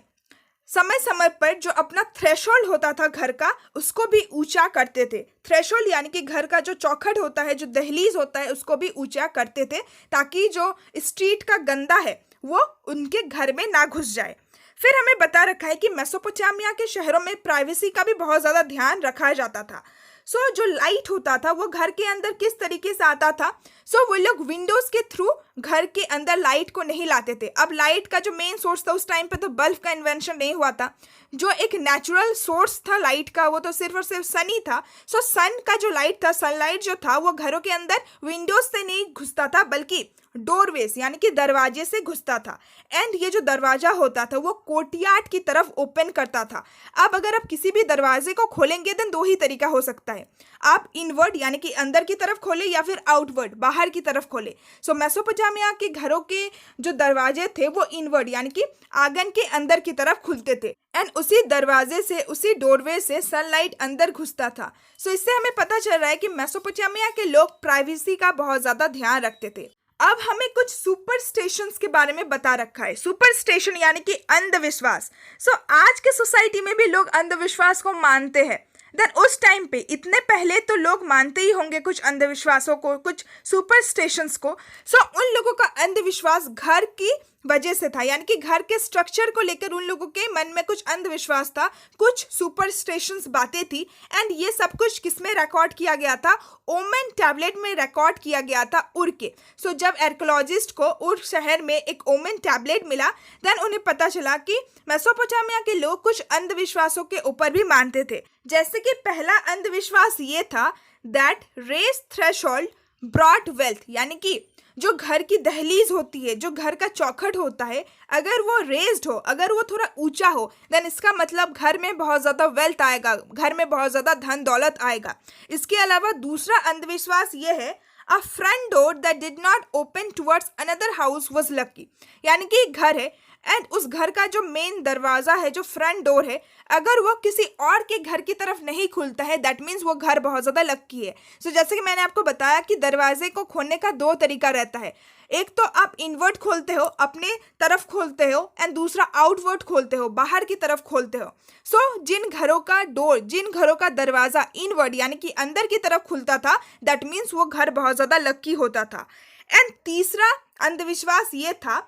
समय समय पर जो अपना थ्रेशोल्ड होता था घर का उसको भी ऊंचा करते थे। थ्रेशोल्ड यानी कि घर का जो चौखट होता है, जो दहलीज होता है, उसको भी ऊंचा करते थे ताकि जो स्ट्रीट का गंदा है वो उनके घर में ना घुस जाए। फिर हमें बता रखा है कि मेसोपोटामिया के शहरों में प्राइवेसी का भी बहुत ज़्यादा ध्यान रखा जाता था। सो जो लाइट होता था वो घर के अंदर किस तरीके से आता था, सो वो लोग विंडोज़ के थ्रू घर के अंदर लाइट को नहीं लाते थे। अब लाइट का जो मेन सोर्स था उस टाइम पे तो बल्ब का इन्वेंशन नहीं हुआ था, जो एक नेचुरल सोर्स था लाइट का वो तो सिर्फ और सिर्फ सन ही था। सो सन का जो लाइट था, सनलाइट जो था वो घरों के अंदर विंडोज से नहीं घुसता था बल्कि डोरवेज यानी कि दरवाजे से घुसता था। एंड ये जो दरवाजा होता था वो कोर्टयार्ड की तरफ ओपन करता था। अब अगर आप किसी भी दरवाजे को खोलेंगे तो दो ही तरीका हो सकता है, आप इनवर्ड यानी कि अंदर की तरफ खोले या फिर आउटवर्ड बाहर की तरफ खोले। सो मेसोपोटामिया के घरों के जो दरवाजे थे वो इनवर्ड यानी कि आंगन के अंदर की तरफ खुलते थे एंड उसी दरवाजे से, उसी डोरवे से सनलाइट अंदर घुसता था। सो इससे हमें पता चल रहा है कि मेसोपोटामिया के लोग प्राइवेसी का बहुत ज़्यादा ध्यान रखते थे। अब हमें कुछ सुपरस्टिशंस के बारे में बता रखा है। सुपरस्टिशन यानी कि अंधविश्वास। सो आज के सोसाइटी में भी लोग अंधविश्वास को मानते हैं। देन उस टाइम पे, इतने पहले तो लोग मानते ही होंगे कुछ अंधविश्वासों को, कुछ सुपरस्टिशंस को। सो उन लोगों का अंधविश्वास घर की वजह से था, यानी कि घर के स्ट्रक्चर को लेकर उन लोगों के मन में कुछ अंधविश्वास था, कुछ सुपरस्टिशंस बातें थी। एंड ये सब कुछ किसमें रिकॉर्ड किया गया था, ओमेन टैबलेट में रिकॉर्ड किया गया था उर के। सो जब आर्कियोलॉजिस्ट को उर शहर में एक ओमेन टैबलेट मिला, देन उन्हें पता चला कि मेसोपोटामिया के लोग कुछ अंधविश्वासों के ऊपर भी मानते थे। जैसे कि पहला अंधविश्वास ये था that raised threshold brought wealth, यानी कि जो घर की दहलीज होती है, जो घर का चौखट होता है, अगर वो रेज्ड हो, अगर वो थोड़ा ऊंचा हो, देन इसका मतलब घर में बहुत ज़्यादा वेल्थ आएगा, घर में बहुत ज़्यादा धन दौलत आएगा। इसके अलावा दूसरा अंधविश्वास ये है, a front door that did not open towards another house was lucky, यानी कि घर है एंड उस घर का जो मेन दरवाज़ा है, जो फ्रंट डोर है, अगर वो किसी और के घर की तरफ नहीं खुलता है, दैट मीन्स वो घर बहुत ज़्यादा लक्की है। सो जैसे कि मैंने आपको बताया कि दरवाजे को खोलने का दो तरीका रहता है, एक तो आप इनवर्ट खोलते हो, अपने तरफ खोलते हो, एंड दूसरा आउटवर्ट खोलते हो, बाहर की तरफ खोलते हो। सो जिन घरों का डोर, जिन घरों का दरवाज़ा इनवर्ड यानी कि अंदर की तरफ खुलता था, दैट मीन्स वो घर बहुत ज़्यादा लक्की होता था। एंड तीसरा अंधविश्वास ये था,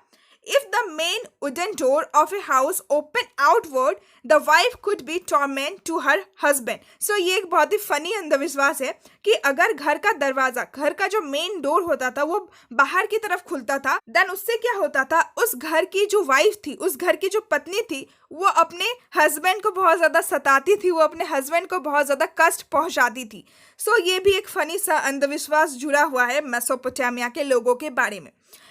if the main wooden door of a house opened outward, the wife could be torment to her husband. So ये एक बहुत ही फनी अंधविश्वास है कि अगर घर का दरवाजा, घर का जो मेन डोर होता था वो बाहर की तरफ खुलता था, देन उससे क्या होता था, उस घर की जो वाइफ थी, उस घर की जो पत्नी थी, वो अपने हस्बैंड को बहुत ज़्यादा सताती थी, वो अपने हस्बैंड को बहुत ज़्यादा कष्ट पहुंचाती थी। सो ये भी एक फनी सा अंधविश्वास जुड़ा हुआ है मेसोपोटामिया के लोगों के बारे में।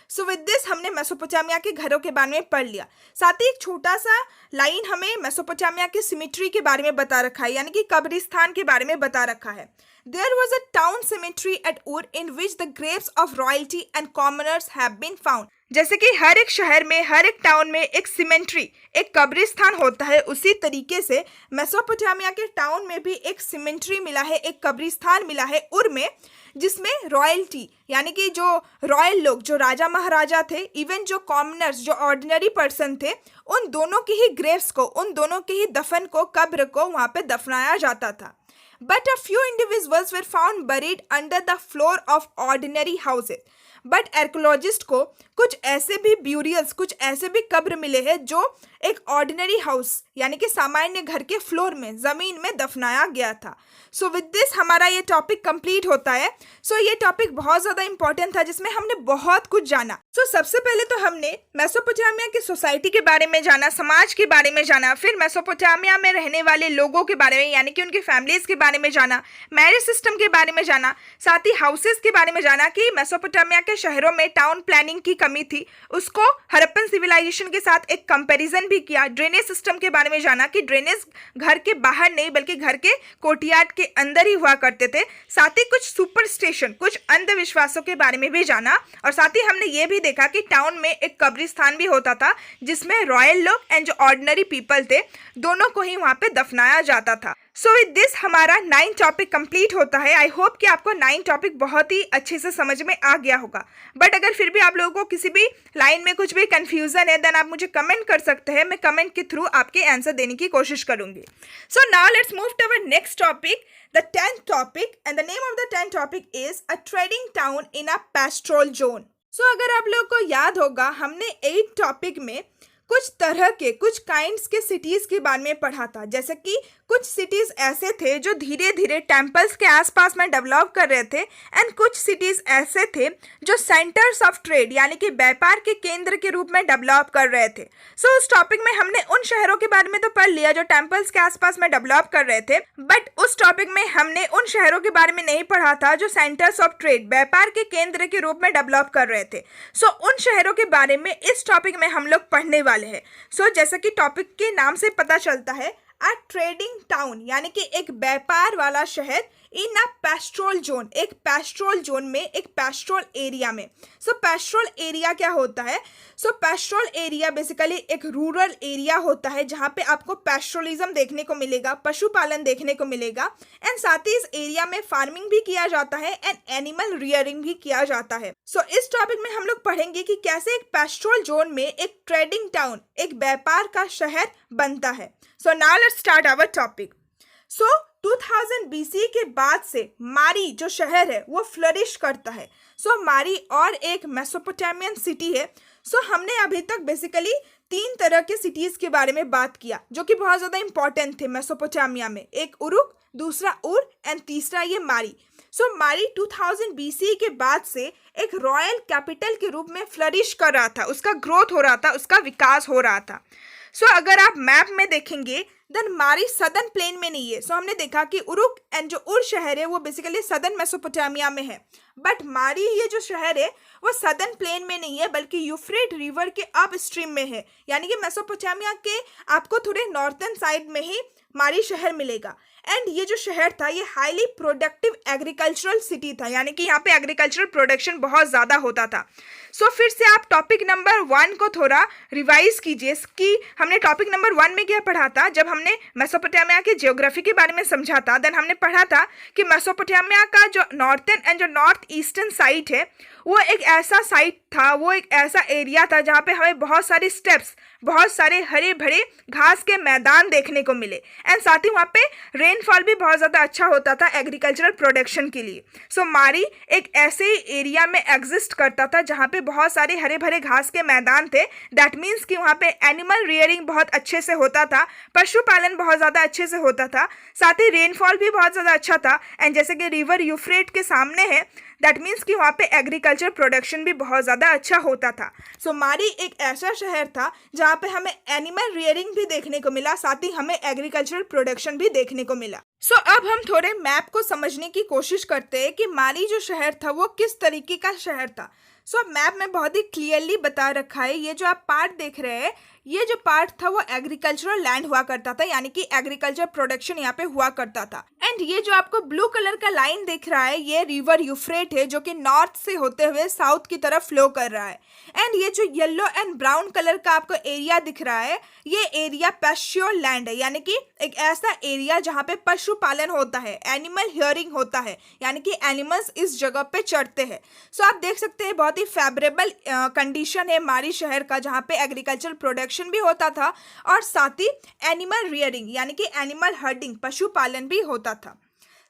सो विद दिस हमने मेसोपोटामिया के घरों के बारे में पढ़ लिया। साथ ही एक छोटा सा लाइन हमें मेसोपोटामिया के सिमेट्री के बारे में बता रखा है, यानी कि कब्रिस्तान के बारे में बता रखा है। There was a town cemetery at Ur in which the graves of royalty and commoners have been found. जैसे कि हर एक शहर में, हर एक टाउन में एक सिमेंट्री, एक कब्रिस्तान होता है, उसी तरीके से मेसोपोटामिया के टाउन में भी एक सिमेंट्री मिला है, एक कब्रिस्तान मिला है उर में, जिसमें रॉयल्टी यानी कि जो रॉयल लोग, जो राजा महाराजा थे, इवन जो कॉमनर्स, जो ऑर्डिनरी पर्सन थे, उन दोनों की ही ग्रेव्स को, उन दोनों के ही दफन को, कब्र को वहाँ पे दफनाया जाता था. But a few individuals were found buried under the floor of ordinary houses. But archaeologist को कुछ ऐसे भी ब्यूरियल्स, कुछ ऐसे भी कब्र मिले हैं जो एक ऑर्डिनरी हाउस यानी कि सामान्य घर के फ्लोर में, ज़मीन में दफनाया गया था. सो विद दिस हमारा ये टॉपिक कंप्लीट होता है. सो ये टॉपिक बहुत ज़्यादा इंपॉर्टेंट था जिसमें हमने बहुत कुछ जाना. सो सबसे पहले तो हमने मेसोपोटामिया की सोसाइटी के बारे में जाना, समाज के बारे में जाना, फिर मेसोपोटामिया में रहने वाले लोगों के बारे में यानी कि उनकी फैमिलीज के बारे में जाना, मैरिज सिस्टम के बारे में जाना, साथ ही हाउसेस के बारे में जाना कि मेसोपोटामिया के शहरों में टाउन प्लानिंग की कमी थी, उसको हड़प्पन सिविलाइजेशन के साथ एक कंपैरिजन भी किया. ड्रेनेज सिस्टम के बारे में जाना कि ड्रेनेज घर के बाहर नहीं बल्कि घर के कोर्टयार्ड के अंदर ही हुआ करते थे. साथ ही कुछ सुपरस्टिशन, कुछ अंधविश्वासों के बारे में भी जाना. और साथ ही हमने ये भी देखा कि टाउन में एक कब्रिस्तान भी होता था जिसमें रॉयल लोग एंड जो ऑर्डिनरी पीपल थे, दोनों को ही वहाँ पे दफनाया जाता था. सो विद दिस हमारा 9 टॉपिक कंप्लीट होता है. आई होप कि आपको 9 टॉपिक बहुत ही अच्छे से समझ में आ गया होगा. बट अगर फिर भी आप लोगों को किसी भी लाइन में कुछ भी कंफ्यूजन है देन आप मुझे कमेंट कर सकते हैं. मैं कमेंट के थ्रू आपके आंसर देने की कोशिश करूंगी. So now let's move to our next topic, the 10th topic, and the name of the 10th topic is a trading town in a pastoral zone. So अगर आप लोगों को याद होगा हमने 8 टॉपिक में कुछ तरह के, कुछ काइंड्स के सिटीज़ के बारे में पढ़ा था. जैसे कि कुछ सिटीज़ ऐसे थे जो धीरे धीरे टेम्पल्स के आसपास में डेवलप कर रहे थे एंड कुछ सिटीज़ ऐसे थे जो सेंटर्स ऑफ ट्रेड यानी कि व्यापार के केंद्र के रूप में डेवलप कर रहे थे. सो उस टॉपिक में हमने उन शहरों के बारे में तो पढ़ लिया जो टेम्पल्स के आसपास में डेवलप कर रहे थे, बट उस टॉपिक में हमने उन शहरों के बारे में नहीं पढ़ा था जो सेंटर्स ऑफ ट्रेड, व्यापार के केंद्र के रूप में डेवलप कर रहे थे. सो उन शहरों के बारे में इस टॉपिक में हम लोग पढ़ने वाले हैं. सो जैसा कि टॉपिक के नाम से पता चलता है, अ ट्रेडिंग टाउन यानी कि एक व्यापार वाला शहर इन अ पेस्ट्रोल जोन, एक पेस्ट्रोल जोन में, एक पेस्ट्रोल एरिया में. सो पेस्ट्रोल एरिया क्या होता है? सो पेस्ट्रोल एरिया बेसिकली एक रूरल एरिया होता है जहाँ पे आपको पेस्ट्रोलिज्म देखने को मिलेगा, पशुपालन देखने को मिलेगा एंड साथ ही इस एरिया में फार्मिंग भी किया जाता है एंड एनिमल रियरिंग भी किया जाता है. सो इस टॉपिक में हम लोग पढ़ेंगे कि कैसे एक पेस्ट्रोल जोन में एक ट्रेडिंग टाउन, एक व्यापार का शहर बनता है. So now let's start our topic. So 2000 BC के बाद से मारी जो शहर है वो फ्लरिश करता है. सो मारी और एक मेसोपोटामियन सिटी है. सो हमने अभी तक बेसिकली 3 तरह के सिटीज़ के बारे में बात किया जो कि बहुत ज़्यादा इंपॉर्टेंट थे मेसोपोटामिया में. एक उरुक, दूसरा उर एंड तीसरा ये मारी. सो मारी 2000 BC के बाद से एक रॉयल कैपिटल के रूप में फ्लरिश कर रहा था, उसका ग्रोथ हो रहा था, उसका विकास हो रहा था. सो अगर आप मैप में देखेंगे देन मारी सदर्न प्लेन में नहीं है. सो हमने देखा कि उरुक एंड जो उर शहर है वो बेसिकली सदर्न मेसोपोटामिया में है, बट मारी ये जो शहर है वो सदर्न प्लेन में नहीं है बल्कि यूफ्रेट रिवर के अप स्ट्रीम में है. यानी कि मेसोपोटामिया के आपको थोड़े नॉर्थन साइड में ही मारी शहर मिलेगा. एंड ये जो शहर था ये हाईली प्रोडक्टिव एग्रीकल्चरल सिटी था, यानी कि यहाँ पे एग्रीकल्चरल प्रोडक्शन बहुत ज़्यादा होता था. सो फिर से आप टॉपिक नंबर 1 को थोड़ा रिवाइज कीजिए कि हमने टॉपिक नंबर 1 में क्या पढ़ा था. जब हमने मेसोपोटामिया की ज्योग्राफी के बारे में समझा था देन हमने पढ़ा था कि मेसोपोटामिया का जो नॉर्थन एंड जो नॉर्थ ईस्टर्न साइड है वो एक ऐसा साइट था, वो एक ऐसा एरिया था जहाँ पे हमें बहुत सारे स्टेप्स, बहुत सारे हरे भरे घास के मैदान देखने को मिले एंड साथ ही वहाँ पे रेनफॉल भी बहुत ज़्यादा अच्छा होता था एग्रीकल्चरल प्रोडक्शन के लिए. सो मारी एक ऐसे एरिया में एग्जिस्ट करता था जहाँ पे बहुत सारे हरे भरे घास के मैदान थे. दैट मीन्स कि वहाँ पे एनिमल रियरिंग बहुत अच्छे से होता था, पशुपालन बहुत ज़्यादा अच्छे से होता था, साथ ही रेनफॉल भी बहुत ज़्यादा अच्छा था. एंड जैसे कि रिवर यूफ्रेट के सामने है दैट मीन्स कि वहाँ पे एग्रीकल्चर प्रोडक्शन भी बहुत ज़्यादा अच्छा होता था. सो मारी एक ऐसा शहर था जहाँ पे हमें एनिमल रियरिंग भी देखने को मिला, साथ ही हमें एग्रीकल्चरल प्रोडक्शन भी देखने को मिला. सो अब हम थोड़े मैप को समझने की कोशिश करते हैं कि मारी जो शहर था वो किस तरीके का शहर था. सो मैप में बहुत ही क्लियरली बता रखा है. ये जो आप पार्ट देख रहे हैं ये जो पार्ट था वो एग्रीकल्चरल लैंड हुआ करता था, यानी कि एग्रीकल्चर प्रोडक्शन यहाँ पे हुआ करता था। एंड ये जो आपको ब्लू कलर का लाइन दिख रहा है, ये रिवर यूफ्रेट है जो कि नॉर्थ से होते हुए साउथ की तरफ फ्लो कर रहा है। एंड ये जो येलो एंड ब्राउन कलर का आपको एरिया दिख रहा है, ये एरिया पैस्चर लैंड है, यानी कि एक ऐसा एरिया जहाँ पे पशुपालन होता है, एनिमल हियरिंग होता है, यानी कि एनिमल्स इस जगह पे चढ़ते हैं। सो आप देख सकते हैं बहुत ही फेवरेबल कंडीशन है मारी शहर का, जहाँ पे एग्रीकल्चर प्रोडक्शन भी होता था और साथ ही एनिमल रियरिंग यानी कि एनिमल हर्डिंग पशुपालन भी होता था।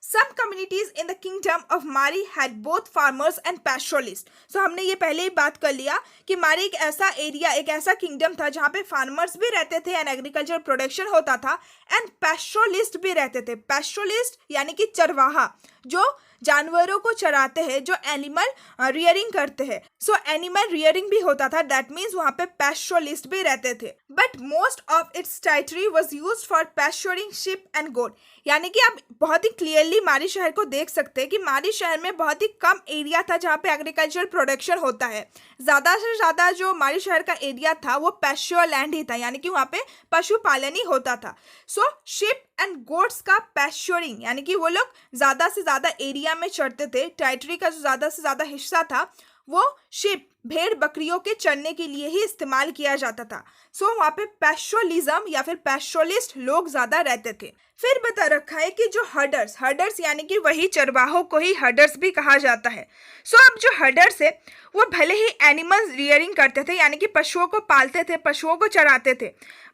Some communities in the kingdom of Mari had both farmers and pastoralists. So हमने ये पहले ही बात कर लिया कि मारी एक ऐसा एरिया, एक ऐसा किंगडम था जहाँ पे फार्मर्स भी रहते थे एंड एग्रीकल्चर प्रोडक्शन होता था एंड पैस्टोरलिस्ट भी रहते थे। पैस्टोरलिस्ट यानी कि चरवाहा, जो जानवरों को चराते हैं, जो एनिमल रियरिंग करते हैं। सो एनिमल रियरिंग भी होता था, दैट मीन्स वहाँ पे पैस्टोरलिस्ट भी रहते थे। But most of its territory was used for pasturing sheep and goat, यानी कि आप बहुत ही क्लियरली मारी शहर को देख सकते हैं कि मारी शहर में बहुत ही कम एरिया था जहाँ पे एग्रीकल्चर प्रोडक्शन होता है। ज़्यादा से ज़्यादा जो मारी शहर का एरिया था वो पैस्चर लैंड ही था, यानी कि वहाँ पे पशुपालन ही होता था। सो शिप एंड गोट्स का पैस्चरिंग, यानी कि वो लोग ज़्यादा से ज़्यादा एरिया में चढ़ते थे। टेरिटरी का जो ज़्यादा से ज़्यादा हिस्सा था वो शिप, भेड़ बकरियों के चरने के लिए ही इस्तेमाल किया जाता था। सो वहाँ पे पैस्टोरलिज्म या फिर पैस्टोरलिस्ट लोग ज़्यादा रहते थे। फिर बता रखा है कि जो हर्डर्स यानी कि वही चरवाहों को ही हर्डर्स भी कहा जाता है। सो अब जो हर्डर्स है वो भले ही एनिमल्स रियरिंग करते थे, यानी कि पशुओं को पालते थे, पशुओं को चराते थे,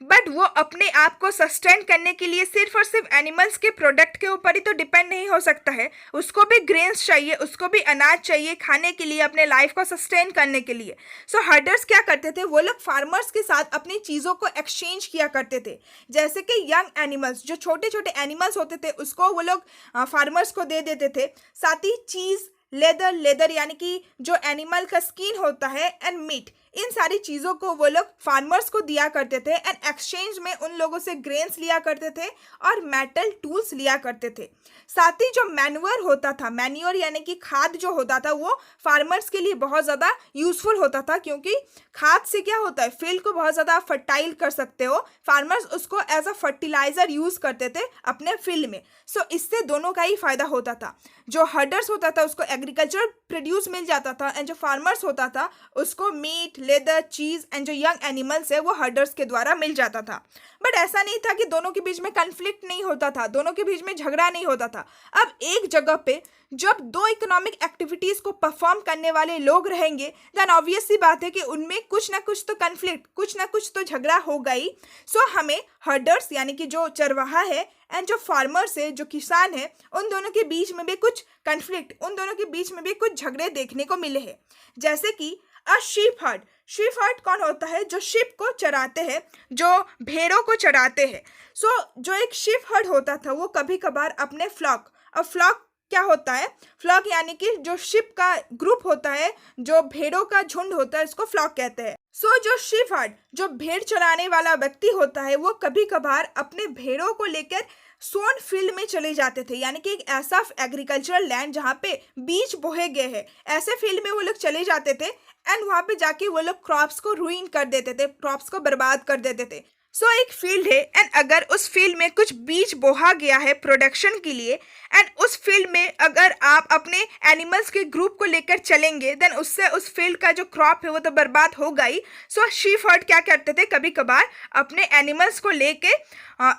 बट वो अपने आप को सस्टेन करने के लिए सिर्फ और सिर्फ एनिमल्स के प्रोडक्ट के ऊपर ही तो डिपेंड नहीं हो सकता है। उसको भी ग्रेन्स चाहिए, उसको भी अनाज चाहिए खाने के लिए, अपने लाइफ को सस्टेन करने के लिए। सो हर्डर्स क्या करते थे, वो लोग फार्मर्स के साथ अपनी चीज़ों को एक्सचेंज किया करते थे। जैसे कि यंग एनिमल्स, जो छोटे छोटे एनिमल्स होते थे, उसको वो लोग फार्मर्स को दे देते थे। साथ ही चीज़, लेदर यानी कि जो एनिमल का स्किन होता है, एंड मीट, इन सारी चीज़ों को वो लोग फार्मर्स को दिया करते थे एंड एक्सचेंज में उन लोगों से ग्रेन्स लिया करते थे और मेटल टूल्स लिया करते थे। साथ ही जो मैन्योर होता था, मैन्योर यानी कि खाद जो होता था, वो फार्मर्स के लिए बहुत ज़्यादा यूज़फुल होता था, क्योंकि खाद से क्या होता है, फील्ड को बहुत ज़्यादा फर्टाइल कर सकते हो। फार्मर्स उसको एज अ फर्टिलाइज़र यूज़ करते थे अपने फील्ड में। सो इससे दोनों का ही फायदा होता था। जो हर्डर्स होता था उसको एग्रीकल्चर प्रोड्यूस मिल जाता था एंड जो फार्मर्स होता था उसको मीट, लेदर, चीज़ एंड जो यंग एनिमल्स है वो हर्डर्स के द्वारा मिल जाता था। बट ऐसा नहीं था कि दोनों के बीच में कन्फ्लिक्ट नहीं होता था, दोनों के बीच में झगड़ा नहीं होता था। अब एक जगह पे जब दो इकोनॉमिक एक्टिविटीज़ को परफॉर्म करने वाले लोग रहेंगे, देन ऑब्वियस सी बात है कि उनमें कुछ ना कुछ तो कन्फ्लिक्ट, कुछ ना कुछ तो झगड़ा होगा ही। सो हमें हर्डर्स यानी कि जो चरवाहा है एंड जो फार्मर्स है, जो किसान है, उन दोनों के बीच में भी कुछ कन्फ्लिक्ट, उन दोनों के बीच में भी कुछ झगड़े देखने को मिले हैं। जैसे कि शीप हर्ड कौन होता है, जो शिप को चराते हैं, जो भेड़ों को चराते हैं। सो जो एक शिप हर्ड होता था वो कभी कभार अपने फ्लॉक, अब फ्लॉक क्या होता है, फ्लॉक यानी कि जो शिप का ग्रुप होता है, जो भेड़ों का झुंड होता है, उसको फ्लॉक कहते हैं। सो जो शिप हर्ड, जो भेड़ चराने वाला व्यक्ति होता है, वो कभी कभार अपने भेड़ों को लेकर सोन फील्ड में चले जाते थे, यानी कि एक ऐसा एग्रीकल्चरल लैंड जहाँ पे बीज बोए गए हैं, ऐसे फील्ड में वो लोग चले जाते थे एंड वहाँ पे जाके वो लोग क्रॉप्स को रूइन कर देते थे, क्रॉप्स को बर्बाद कर देते थे। सो एक फील्ड है एंड अगर उस फील्ड में कुछ बीज बोहा गया है प्रोडक्शन के लिए, एंड उस फील्ड में अगर आप अपने एनिमल्स के ग्रुप को लेकर चलेंगे, देन उससे उस फील्ड का जो क्रॉप है वो तो बर्बाद होगा ही। सो शीप हर्ड क्या करते थे, कभी कभार अपने एनिमल्स को लेके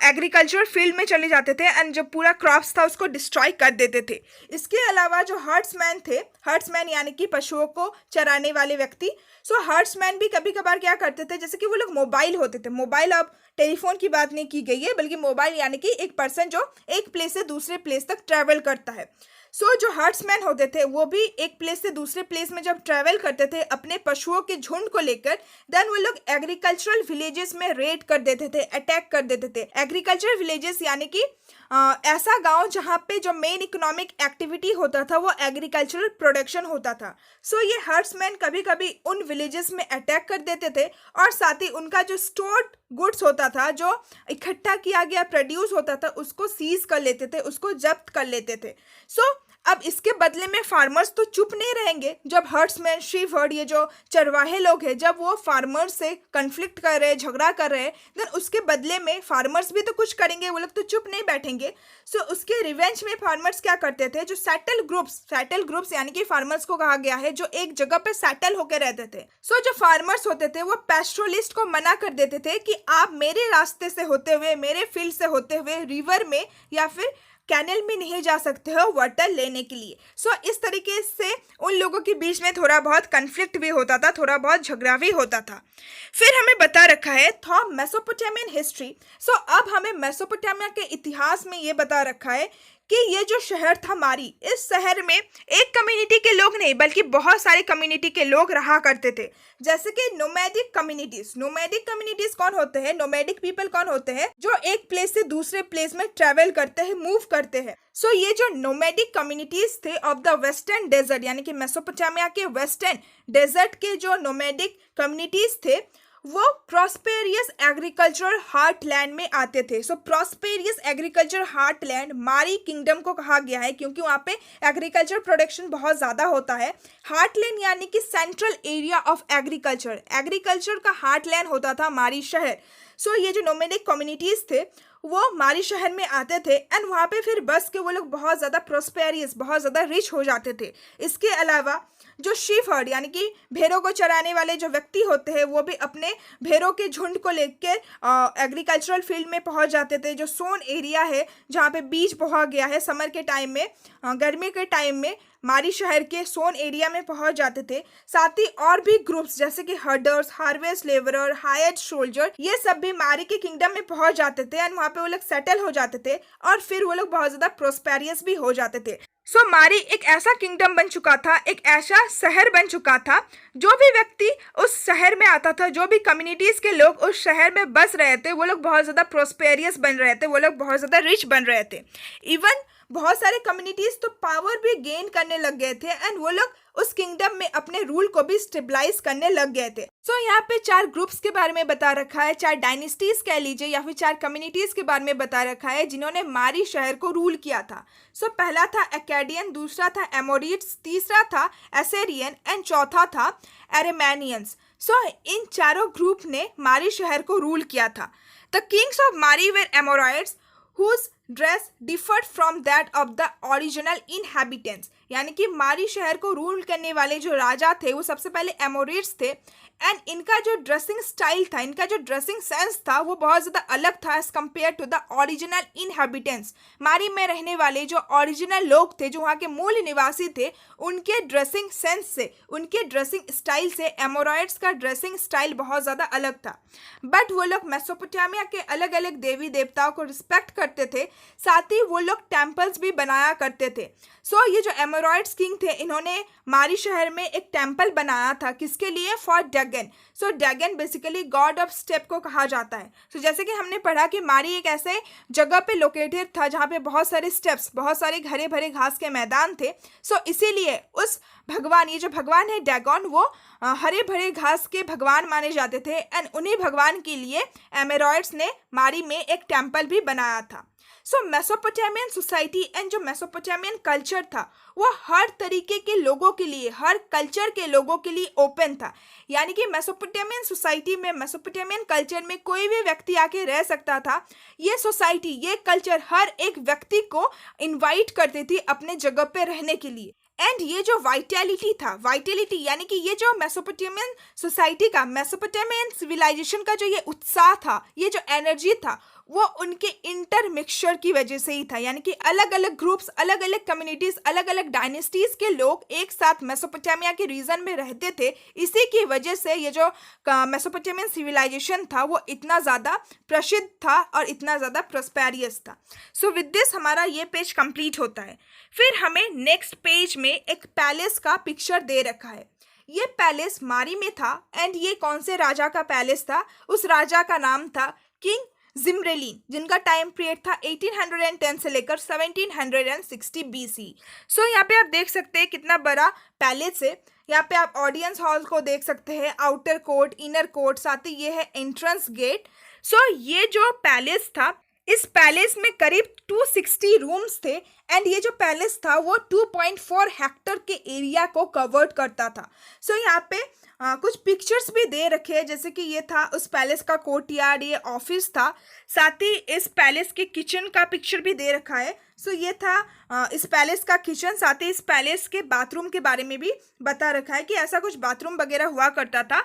एग्रीकल्चर फील्ड में चले जाते थे एंड जो पूरा क्रॉप्स था उसको डिस्ट्रॉय कर देते थे। इसके अलावा जो हर्ड्समैन थे, हर्ड्समैन यानी कि पशुओं को चराने वाले व्यक्ति, सो हर्ड्समैन भी कभी कभार क्या करते थे, जैसे कि वो लोग मोबाइल होते थे, मोबाइल अब टेलीफोन की बात नहीं की गई है, बल्कि मोबाइल यानी कि एक पर्सन जो एक प्लेस से दूसरे प्लेस तक ट्रैवल करता है। सो जो हर्ड्समैन होते थे वो भी एक प्लेस से दूसरे प्लेस में जब ट्रैवल करते थे अपने पशुओं के झुंड को लेकर, देन वो लोग एग्रीकल्चरल विलेजेस में रेड कर देते थे, अटैक कर देते थे। एग्रीकल्चरल विलेजेस यानी कि ऐसा गांव जहाँ पे जो मेन इकोनॉमिक एक्टिविटी होता था वो एग्रीकल्चरल प्रोडक्शन होता था। सो ये हर्ड्समैन कभी कभी उन विलेजेस में अटैक कर देते थे और साथ ही उनका जो स्टोर्ड गुड्स होता था, जो इकट्ठा किया गया प्रोड्यूस होता था, उसको सीज कर लेते थे, उसको जब्त कर लेते थे। सो अब इसके बदले में फार्मर्स तो चुप नहीं रहेंगे। जब हर्ड्समैन, शीप हर्ड, ये जो चरवाहे लोग हैं, जब वो फार्मर्स से कन्फ्लिक्ट कर रहे हैं, झगड़ा कर रहे हैं, देन उसके बदले में फार्मर्स भी तो कुछ करेंगे, वो लोग तो चुप नहीं बैठेंगे। सो उसके रिवेंज में फार्मर्स क्या करते थे, जो सैटल ग्रुप्स यानी कि फार्मर्स को कहा गया है जो एक जगह पे सैटल होकर रहते थे। सो जो फार्मर्स होते थे वो पैस्टोरलिस्ट को मना कर देते थे कि आप मेरे रास्ते से होते हुए, मेरे फील्ड से होते हुए रिवर में या फिर कैनल में नहीं जा सकते हो वाटर लेने के लिए। सो इस तरीके से उन लोगों के बीच में थोड़ा बहुत कन्फ्लिक्ट भी होता था, थोड़ा बहुत झगड़ा भी होता था। फिर हमें बता रखा है था मेसोपोटामियन हिस्ट्री। सो अब हमें मेसोपोटामिया के इतिहास में ये बता रखा है कि ये जो शहर था मारी, इस शहर में एक कम्युनिटी के लोग नहीं बल्कि बहुत सारे कम्युनिटी के लोग रहा करते थे। जैसे कि नोमैडिक कम्युनिटीज कौन होते हैं, नोमैडिक पीपल कौन होते हैं, जो एक प्लेस से दूसरे प्लेस में ट्रेवल करते हैं, मूव करते हैं। सो ये जो नोमैडिक कम्युनिटीज थे ऑफ द वेस्टर्न डेजर्ट, यानी कि मेसोपोटामिया के वेस्टर्न डेजर्ट के जो नोमैडिक कम्युनिटीज थे वो प्रॉस्पेरियस एग्रीकल्चरल हार्टलैंड में आते थे। सो प्रॉस्पेरियस एग्रीकल्चर हार्टलैंड मारी किंगडम को कहा गया है क्योंकि वहाँ पे एग्रीकल्चर प्रोडक्शन बहुत ज़्यादा होता है। हार्टलैंड यानी कि सेंट्रल एरिया ऑफ एग्रीकल्चर का हार्टलैंड होता था मारी शहर। सो ये जो नोमैडिक कम्युनिटीज़ थे वो मारी शहर में आते थे एंड वहाँ पे फिर बस के वो लोग बहुत ज़्यादा प्रॉस्पेरियस, बहुत ज़्यादा रिच हो जाते थे। इसके अलावा जो शीप हर्ड यानी कि भेड़ों को चराने वाले जो व्यक्ति होते हैं वो भी अपने भेड़ों के झुंड को लेकर एग्रीकल्चरल फील्ड में पहुंच जाते थे। जो सोन एरिया है जहाँ पे बीज बोया गया है, समर के टाइम में, गर्मी के टाइम में मारी शहर के सोन एरिया में पहुंच जाते थे। साथ ही और भी ग्रुप्स जैसे कि herders, harvest labourer, hired soldier, ये सब भी मारी के किंगडम में पहुंच जाते थे एंड वहाँ पे वो लोग सेटल हो जाते थे और फिर वो लोग बहुत ज़्यादा प्रोस्पेरियस भी हो जाते थे। सो मारी एक ऐसा किंगडम बन चुका था, एक ऐसा शहर बन चुका था, जो भी व्यक्ति उस शहर में आता था, जो भी कम्युनिटीज़ के लोग उस शहर में बस रहे थे, वो लोग बहुत ज़्यादा प्रोस्पेरियस बन रहे थे, वो लोग बहुत ज़्यादा रिच बन रहे थे। इवन बहुत सारे कम्युनिटीज़ तो पावर भी गेन करने लग गए थे एंड वो लोग उस किंगडम में अपने रूल को भी स्टेबलाइज करने लग गए थे। सो यहाँ पे 4 ग्रुप्स के बारे में बता रखा है, 4 डायनेस्टीज कह लीजिए या फिर 4 कम्युनिटीज के बारे में बता रखा है जिन्होंने मारी शहर को रूल किया था। सो पहला था एक्काडियन, दूसरा था एमोरिट्स, तीसरा था एसेरियन एंड चौथा था एरेमेनियंस। सो इन चारों ग्रुप ने मारी शहर को रूल किया था। द किंग्स ऑफ मारी where एमोराइट्स whose dress differed from that of the original inhabitants। यानी कि मारी शहर को रूल करने वाले जो राजा थे वो सबसे पहले एमोरिट्स थे एंड इनका जो ड्रेसिंग स्टाइल था, इनका जो ड्रेसिंग सेंस था वो बहुत ज़्यादा अलग था as compared to the original inhabitants. Mari में रहने वाले जो ओरिजिनल लोग थे, जो वहाँ के मूल निवासी थे, उनके ड्रेसिंग सेंस से, उनके ड्रेसिंग स्टाइल से एमोराइट्स का ड्रेसिंग स्टाइल बहुत ज़्यादा अलग था। बट वो लोग मेसोपोटामिया के अलग अलग देवी देवताओं को रिस्पेक्ट करते थे, साथ ही वो लोग टेम्पल्स भी बनाया करते थे। सो ये जो एमोराइट्स किंग थे, इन्होंने मारी शहर में एक टेम्पल बनाया था, किसके लिए? For dragon. So dragon basically God of step को कहा जाता है। सो जैसे कि हमने पढ़ा कि मारी एक ऐसे जगह पे लोकेटेड था जहाँ पे बहुत सारे स्टेप्स, बहुत सारे हरे भरे घास के मैदान थे। सो इसीलिए उस भगवान, ये जो भगवान है डैगन, वो हरे भरे घास के भगवान माने जाते थे एंड उन्हीं भगवान के लिए एमोराइट्स ने मारी में एक टेम्पल भी बनाया था। सो मेसोपोटामियन सोसाइटी एंड जो मेसोपोटामियन कल्चर था वो हर तरीके के लोगों के लिए, हर कल्चर के लोगों के लिए ओपन था। यानी कि मेसोपोटामियन सोसाइटी में, मेसोपोटामियन कल्चर में कोई भी व्यक्ति आके रह सकता था। ये सोसाइटी, ये कल्चर हर एक व्यक्ति को इनवाइट करती थी अपने जगह पे रहने के लिए। एंड ये जो वाइटैलिटी यानी कि ये जो मेसोपोटामियन सोसाइटी का, मेसोपोटामियन सिविलाइजेशन का जो ये उत्साह था, ये जो एनर्जी था, वो उनके इंटरमिक्सचर की वजह से ही था। यानी कि अलग अलग ग्रुप्स, अलग अलग कम्युनिटीज़, अलग अलग डायनेस्टीज़ के लोग एक साथ मेसोपोटामिया के रीजन में रहते थे। इसी की वजह से ये जो मेसोपोटामियन सिविलाइजेशन था वो इतना ज़्यादा प्रसिद्ध था और इतना ज़्यादा प्रोस्पेरियस था। सो विद दिस हमारा ये पेज कंप्लीट होता है। फिर हमें नेक्स्ट पेज में एक पैलेस का पिक्चर दे रखा है। ये पैलेस मारी में था एंड ये कौन से राजा का पैलेस था? उस राजा का नाम था किंग जिम्रेलिन, जिनका टाइम पीरियड था 1810 से लेकर 1760 BC। सो यहाँ पे आप देख सकते हैं कितना बड़ा पैलेस है। यहाँ पे आप ऑडियंस हॉल को देख सकते हैं, आउटर कोर्ट, इनर कोर्ट, साथ ही ये है एंट्रेंस गेट। सो ये जो पैलेस था, इस पैलेस में करीब 260 रूम्स थे एंड ये जो पैलेस था वो 2.4 हेक्टर के एरिया को कवर्ड करता था। सो यहाँ पे कुछ पिक्चर्स भी दे रखे हैं, जैसे कि ये था उस पैलेस का कोर्टयार्ड, ये ऑफिस था, साथ ही इस पैलेस के किचन का पिक्चर भी दे रखा है। सो ये था इस पैलेस का किचन, साथ ही इस पैलेस के बाथरूम के बारे में भी बता रखा है कि ऐसा कुछ बाथरूम वगैरह हुआ करता था।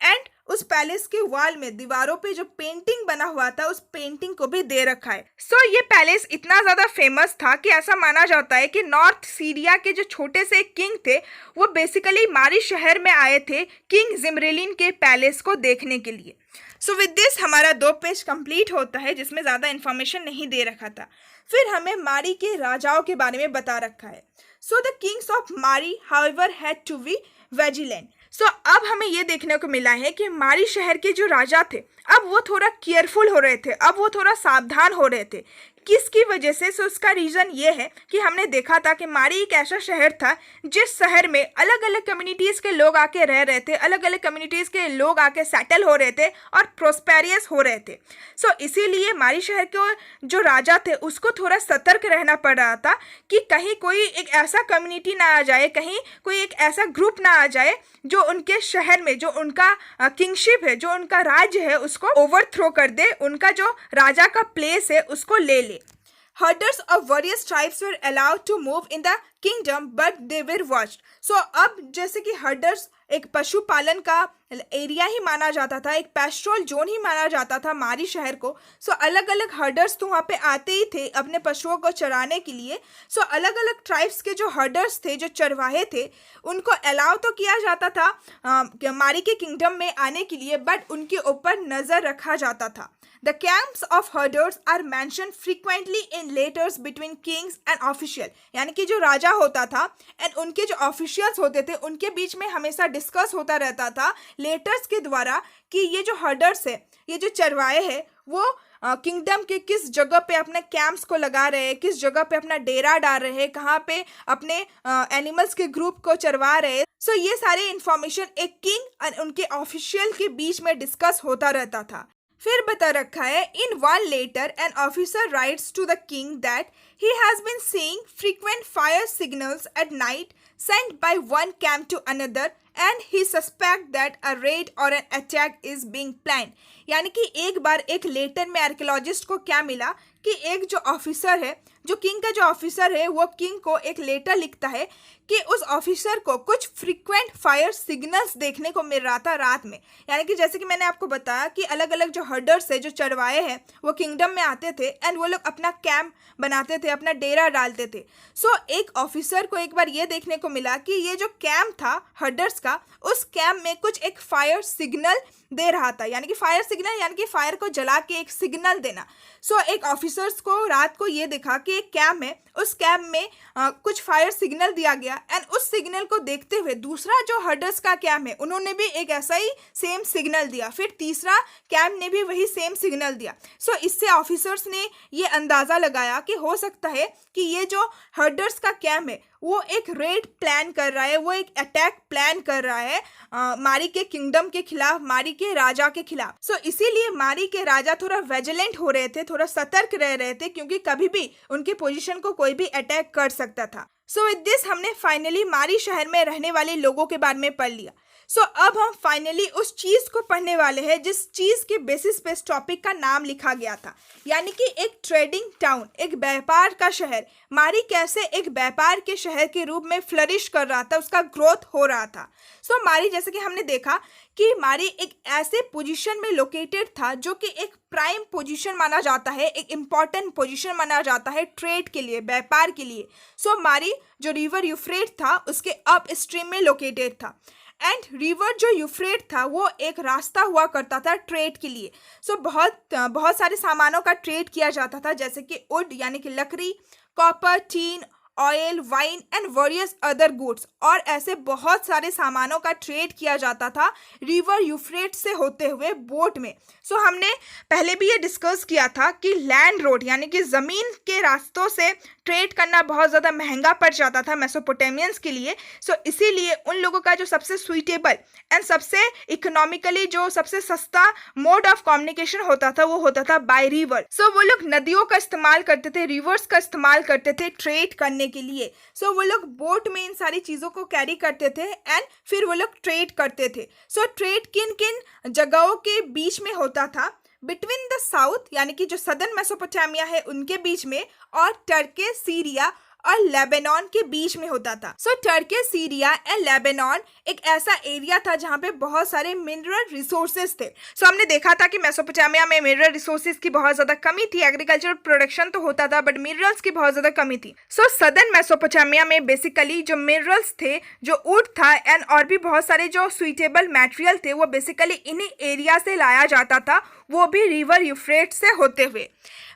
एंड उस पैलेस के वॉल में दीवारों पे जो पेंटिंग बना हुआ था उस पेंटिंग को भी दे रखा है। सो ये पैलेस इतना ज़्यादा फेमस था कि ऐसा माना जाता है कि नॉर्थ सीरिया के जो छोटे से किंग थे वो बेसिकली मारी शहर में आए थे किंग जिमरेलिन के पैलेस को देखने के लिए। सो विद दिस हमारा 2 पेज कंप्लीट होता है जिसमें ज़्यादा इन्फॉर्मेशन नहीं दे रखा था। फिर हमें मारी के राजाओं के बारे में बता रखा है। So the kings of Mari however had to be vigilant. So अब हमें ये देखने को मिला है कि मारी शहर के जो राजा थे अब वो थोड़ा केयरफुल हो रहे थे, अब वो थोड़ा सावधान हो रहे थे। किसकी वजह से? सो उसका रीज़न ये है कि हमने देखा था कि मारी एक ऐसा शहर था जिस शहर में अलग अलग कम्युनिटीज़ के लोग आके रह रहे थे, अलग अलग कम्युनिटीज़ के लोग आके सेटल हो रहे थे और प्रोस्पेरियस हो रहे थे। सो इसीलिए मारी शहर के जो राजा थे उसको थोड़ा सतर्क रहना पड़ रहा था कि कहीं कोई एक ऐसा कम्युनिटी ना आ जाए, कहीं कोई एक ऐसा ग्रुप ना आ जाए जो उनके शहर में जो उनका किंगशिप है, जो उनका राज्य है उसको ओवरथ्रो कर दे, उनका जो राजा का प्लेस है उसको ले ले। Herders of various tribes were allowed to move in the kingdom, but they were watched. So अब जैसे कि हर्डर्स एक पशुपालन का एरिया ही माना जाता था, एक पेस्ट्रोल जोन ही माना जाता था मारी शहर को। सो अलग अलग हर्डर्स तो वहाँ पे आते ही थे अपने पशुओं को चराने के लिए। सो अलग अलग ट्राइब्स के जो हर्डर्स थे, जो चरवाहे थे, उनको अलाउ तो किया जाता था मारी के किंगडम में आने के लिए, बट उनके ऊपर नज़र रखा जाता था। The camps of herders are mentioned frequently in letters between kings and official, यानी कि जो राजा होता था एंड उनके जो ऑफिशियल्स होते थे उनके बीच में हमेशा डिस्कस होता रहता था लेटर्स के द्वारा कि ये जो हर्डर्स है, ये जो चरवाहे हैं, वो किंगडम के किस जगह पे अपने कैंप्स को लगा रहे हैं, किस जगह पे अपना डेरा डाल रहे हैं, कहाँ पे अपने एनिमल्स के ग्रुप को चरवा रहे हैं। सो ये सारे इंफॉर्मेशन एक किंग और उनके ऑफिशियल के बीच में डिस्कस होता रहता था। फिर बता रखा है, in one letter an officer writes to the king that he has been seeing frequent fire signals at night sent by one camp to another and he suspect that a raid or an attack is being planned। यानी कि एक बार एक letter में archaeologist को क्या मिला कि एक जो ऑफिसर है, जो किंग का जो ऑफिसर है, वो किंग को एक लेटर लिखता है कि उस ऑफिसर को कुछ फ्रीक्वेंट फायर सिग्नल्स देखने को मिल रहा था रात में। यानी कि जैसे कि मैंने आपको बताया कि अलग अलग जो हर्डर्स है, जो चरवाए हैं, वो किंगडम में आते थे एंड वो लोग अपना कैंप बनाते थे, अपना डेरा डालते थे। सो एक ऑफिसर को एक बार ये देखने को मिला कि ये जो कैंप था हर्डर्स का, उस कैंप में कुछ एक फायर सिग्नल दे रहा था, यानी कि फायर सिग्नल यानी कि फायर को जला के एक सिग्नल देना। सो एक ऑफिसर्स को रात को ये देखा कि एक कैंप है, उस कैंप में कुछ फायर सिग्नल दिया गया एंड उस सिग्नल को देखते हुए दूसरा जो हर्डर्स का कैंप है उन्होंने भी एक ऐसा ही सेम सिग्नल दिया, फिर तीसरा कैंप ने भी वही सेम सिग्नल दिया। सो इससे ऑफिसर्स ने ये अंदाज़ा लगाया कि हो सकता है कि ये जो हर्डर्स का कैंप है वो एक रेड प्लान कर रहा है, वो एक अटैक प्लान कर रहा है मारी के किंगडम के खिलाफ, मारी के राजा के खिलाफ। सो इसीलिए मारी के राजा थोड़ा विजिलेंट हो रहे थे, थोड़ा सतर्क रह रहे थे, क्योंकि कभी भी उनके पोजीशन को कोई भी अटैक कर सकता था। सो विद दिस हमने फाइनली मारी शहर में रहने वाले लोगों के बारे में पढ़ लिया। सो अब हम फाइनली उस चीज़ को पढ़ने वाले हैं जिस चीज़ के बेसिस पे इस टॉपिक का नाम लिखा गया था, यानी कि एक ट्रेडिंग टाउन, एक व्यापार का शहर। मारी कैसे एक व्यापार के शहर के रूप में फ्लरिश कर रहा था, उसका ग्रोथ हो रहा था। सो मारी, जैसे कि हमने देखा कि मारी एक ऐसे पोजीशन में लोकेटेड था जो कि एक प्राइम पोजीशन माना जाता है, एक इम्पॉर्टेंट पोजीशन माना जाता है ट्रेड के लिए, व्यापार के लिए। सो मारी जो रिवर यूफ्रेट था उसके अप स्ट्रीम में लोकेटेड था एंड रिवर जो यूफ्रेट था वो एक रास्ता हुआ करता था ट्रेड के लिए। सो बहुत सारे सामानों का ट्रेड किया जाता था, जैसे कि वुड यानी कि लकड़ी, copper, tin, oil, wine and various other goods, और ऐसे बहुत सारे सामानों का ट्रेड किया जाता था रिवर यूफ्रेट से होते हुए बोट में। सो हमने पहले भी ये डिस्कस किया था कि लैंड रोड यानी कि ज़मीन के रास्तों से ट्रेड करना बहुत ज़्यादा महंगा पड़ जाता था मेसोपोटामियंस के लिए। सो इसीलिए उन लोगों का जो सबसे सुइटेबल एंड सबसे इकोनॉमिकली जो सबसे सस्ता मोड ऑफ कम्युनिकेशन होता था वो होता था बाय रिवर। सो वो लोग नदियों का इस्तेमाल करते थे, रिवर्स का इस्तेमाल करते थे ट्रेड करने के लिए। सो वो लोग बोट में इन सारी चीज़ों को कैरी करते थे एंड फिर वो लोग ट्रेड करते थे। सो ट्रेड किन किन जगहों के बीच में होता था? बिटवीन द साउथ यानी कि जो सदर्न मेसोपोटामिया है उनके बीच में, और टर्की, सीरिया और लेबनान के बीच में होता था। So Turkey, Syria and Lebanon एक ऐसा एरिया था जहाँ पे बहुत सारे मिनरल रिसोर्सेज थे। सो हमने देखा था कि मेसोपोटामिया में मिनरल रिसोर्सेज की बहुत ज़्यादा कमी थी। एग्रीकल्चर प्रोडक्शन तो होता था बट मिनरल्स की बहुत ज़्यादा कमी थी। सो सदर्न मेसोपोटामिया में बेसिकली जो मिनरल्स थे, जो वुड था एंड और भी बहुत सारे जो सुइटेबल मटेरियल थे वो बेसिकली इन्हीं एरिया से लाया जाता था, वो भी रिवर यूफ्रेट्स से होते हुए।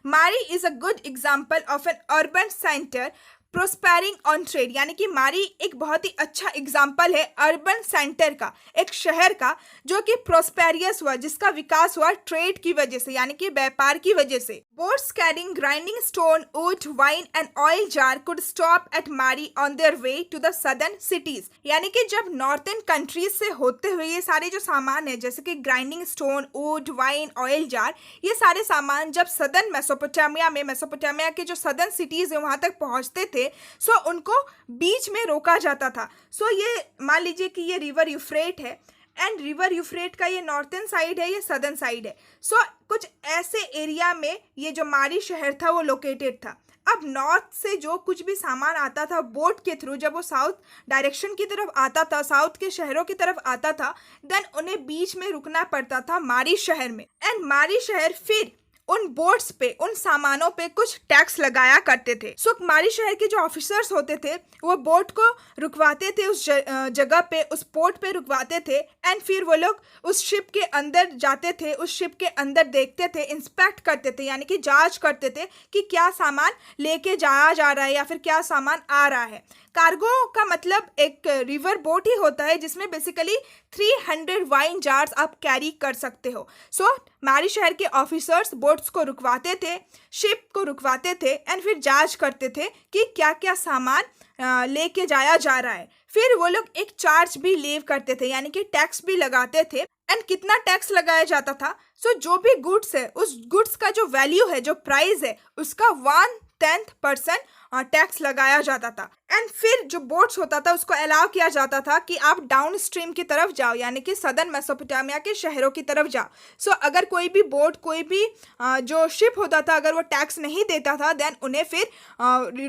Mari is a good example of an urban centre prospering on trade, यानी कि मारी एक बहुत ही अच्छा एग्जाम्पल है अर्बन सेंटर का, एक शहर का जो कि प्रोस्पेरियस हुआ, जिसका विकास हुआ ट्रेड की वजह से, यानी कि व्यापार की वजह से। Boats carrying grinding stone, wood, wine and oil jar could stop at Mari on their way to the southern cities, यानी कि जब नॉर्थन कंट्रीज से होते हुए ये सारे जो सामान है जैसे कि grinding stone, wood, wine, oil jar, ये सारे सामान जब सदर्न मेसोपोटामिया में, मेसोपोटामिया के जो सदर्न सिटीज है वहां तक पहुंचते थे, सो उनको बीच में रोका जाता था। सो ये मान लीजिए कि ये रिवर यूफ्रेट है एंड रिवर यूफ्रेट का ये नॉर्थन साइड है, ये सदर्न साइड है। सो कुछ ऐसे एरिया में ये जो मारी शहर था वो लोकेटेड था। अब नॉर्थ से जो कुछ भी सामान आता था बोट के थ्रू, जब वो साउथ डायरेक्शन की तरफ आता था, साउथ के शहरों की तरफ आता था, देन उन्हें बीच में रुकना पड़ता था मारी शहर में। एंड मारी शहर फिर उन बोट्स पे, उन सामानों पे कुछ टैक्स लगाया करते थे। सो मारी शहर के जो ऑफिसर्स होते थे वो बोट को रुकवाते थे, उस जगह पे, उस पोर्ट पे रुकवाते थे एंड फिर वो लोग उस शिप के अंदर जाते थे, उस शिप के अंदर देखते थे, इंस्पेक्ट करते थे, यानी कि जांच करते थे कि क्या सामान लेके जाया जा रहा है या फिर क्या सामान आ रहा है। कार्गो का मतलब एक रिवर बोट ही होता है जिसमें बेसिकली 300 वाइन जार्स आप कैरी कर सकते हो। सो मारी शहर के ऑफिसर्स बोट्स को रुकवाते थे, शिप को रुकवाते थे एंड फिर जांच करते थे कि क्या क्या सामान लेके जाया जा रहा है। फिर वो लोग एक चार्ज भी लीव करते थे, यानी कि टैक्स भी लगाते थे। एंड कितना टैक्स लगाया जाता था? सो जो भी गुड्स है उस गुड्स का जो वैल्यू है, जो प्राइस है, उसका 1/10% टैक्स लगाया जाता था। एंड फिर जो बोट्स होता था उसको अलाउ किया जाता था कि आप डाउन स्ट्रीम की तरफ जाओ, यानी कि सदर्न मेसोपोटामिया के शहरों की तरफ जाओ। सो अगर कोई भी बोट, कोई भी जो शिप होता था, अगर वो टैक्स नहीं देता था, देन उन्हें फिर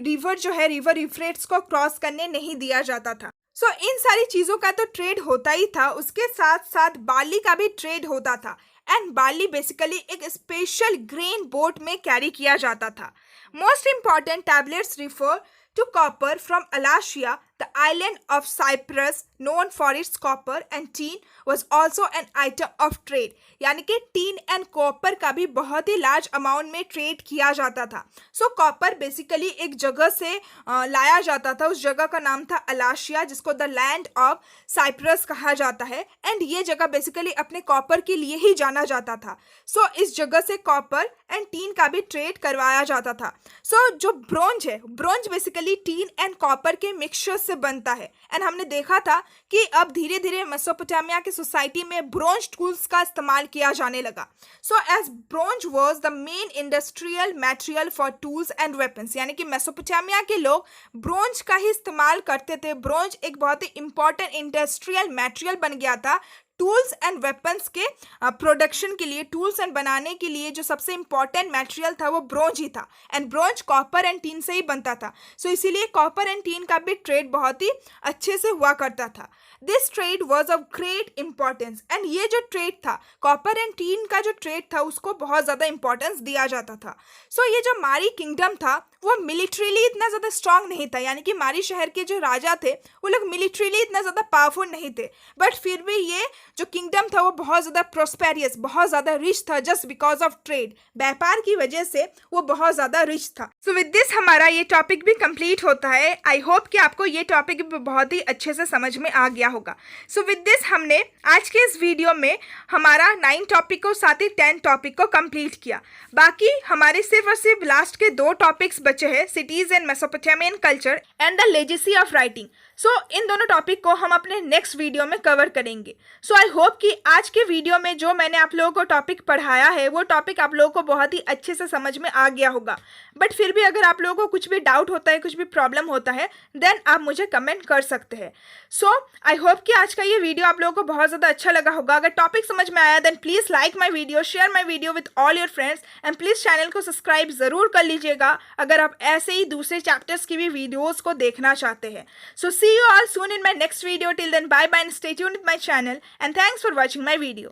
रिवर जो है, रिवर यूफ्रेट्स को क्रॉस करने नहीं दिया जाता था। सो इन सारी चीज़ों का तो ट्रेड होता ही था, उसके साथ साथ बार्ली का भी ट्रेड होता था। एंड बार्ली बेसिकली एक स्पेशल ग्रेन बोट में कैरी किया जाता था। Most important tablets refer to copper from Alasia, the island of Cyprus known for its copper and tin was also an item of trade, यानी कि tin and copper का भी बहुत ही large amount में ट्रेड किया जाता था। सो कॉपर बेसिकली एक जगह से लाया जाता था, उस जगह का नाम था अलाशिया, जिसको द लैंड ऑफ साइप्रस कहा जाता है। एंड ये जगह बेसिकली अपने कॉपर के लिए ही जाना जाता था। सो इस जगह से कॉपर एंड टीन का भी ट्रेड करवाया जाता था। सो जो ब्रोंज है, bronze basically tin and copper के मिक्सचर से बनता है। एंड हमने देखा था कि अब धीरे धीरे मेसोपोटामिया की सोसाइटी में ब्रोंज टूल्स का इस्तेमाल किया जाने लगा। So as bronze was the main industrial material for tools and weapons, यानी कि मेसोपोटामिया के लोग ब्रोंज का ही इस्तेमाल करते थे। ब्रोंज एक बहुत ही इंपॉर्टेंट इंडस्ट्रियल मटेरियल बन गया था टूल्स एंड वेपन्स के प्रोडक्शन के लिए। टूल्स एंड बनाने के लिए जो सबसे इंपॉर्टेंट मटेरियल था वो ब्रोंज ही था। And bronze copper and teen से ही बनता था। सो इसीलिए कॉपर एंड टीन का भी ट्रेड बहुत ही अच्छे से हुआ करता था। This trade was of great importance. And ये जो ट्रेड था, कॉपर एंड टीन का जो ट्रेड था, उसको बहुत ज़्यादा इंपॉर्टेंस दिया जाता था। सो ये जो मारी किंगडम था वो मिलिट्रीली इतना ज़्यादा स्ट्रांग नहीं था, यानी कि मारी शहर के जो राजा थे वो लोग मिलिट्रीली इतना ज़्यादा पावरफुल नहीं थे, बट फिर भी ये जो किंगडम था वो बहुत ज़्यादा प्रोस्पेरियस, बहुत ज़्यादा रिच था, जस्ट बिकॉज ऑफ ट्रेड। व्यापार की वजह से वो बहुत ज़्यादा रिच था। सो विद दिस हमारा ये टॉपिक भी कंप्लीट होता है। आई होप कि आपको ये टॉपिक भी बहुत ही अच्छे से समझ में आ गया होगा। सो विद दिस हमने आज के इस वीडियो में हमारा 9 टॉपिक को साथ ही 10 टॉपिक को कंप्लीट किया। बाकी हमारे सिर्फ और सिर्फ लास्ट के 2 टॉपिक्स बचे हैं, cities and Mesopotamian culture and the legacy of writing. So इन दोनों टॉपिक को हम अपने नेक्स्ट वीडियो में कवर करेंगे। सो आई होप कि आज के वीडियो में जो मैंने आप लोगों को टॉपिक पढ़ाया है वो टॉपिक आप लोगों को बहुत ही अच्छे से समझ में आ गया होगा। बट फिर भी अगर आप लोगों को कुछ भी डाउट होता है, कुछ भी प्रॉब्लम होता है, देन आप मुझे कमेंट कर सकते हैं। सो आई होप कि आज का ये वीडियो आप लोगों को बहुत ज़्यादा अच्छा लगा होगा। अगर टॉपिक समझ में आया then please like my video, share my video with all your friends and please channel को सब्सक्राइब ज़रूर कर लीजिएगा अगर आप ऐसे ही दूसरे चैप्टर्स की भी वीडियोज़ को देखना चाहते हैं। So see you all soon in my next video. Till then, bye bye and stay tuned with my channel, and thanks for watching my video.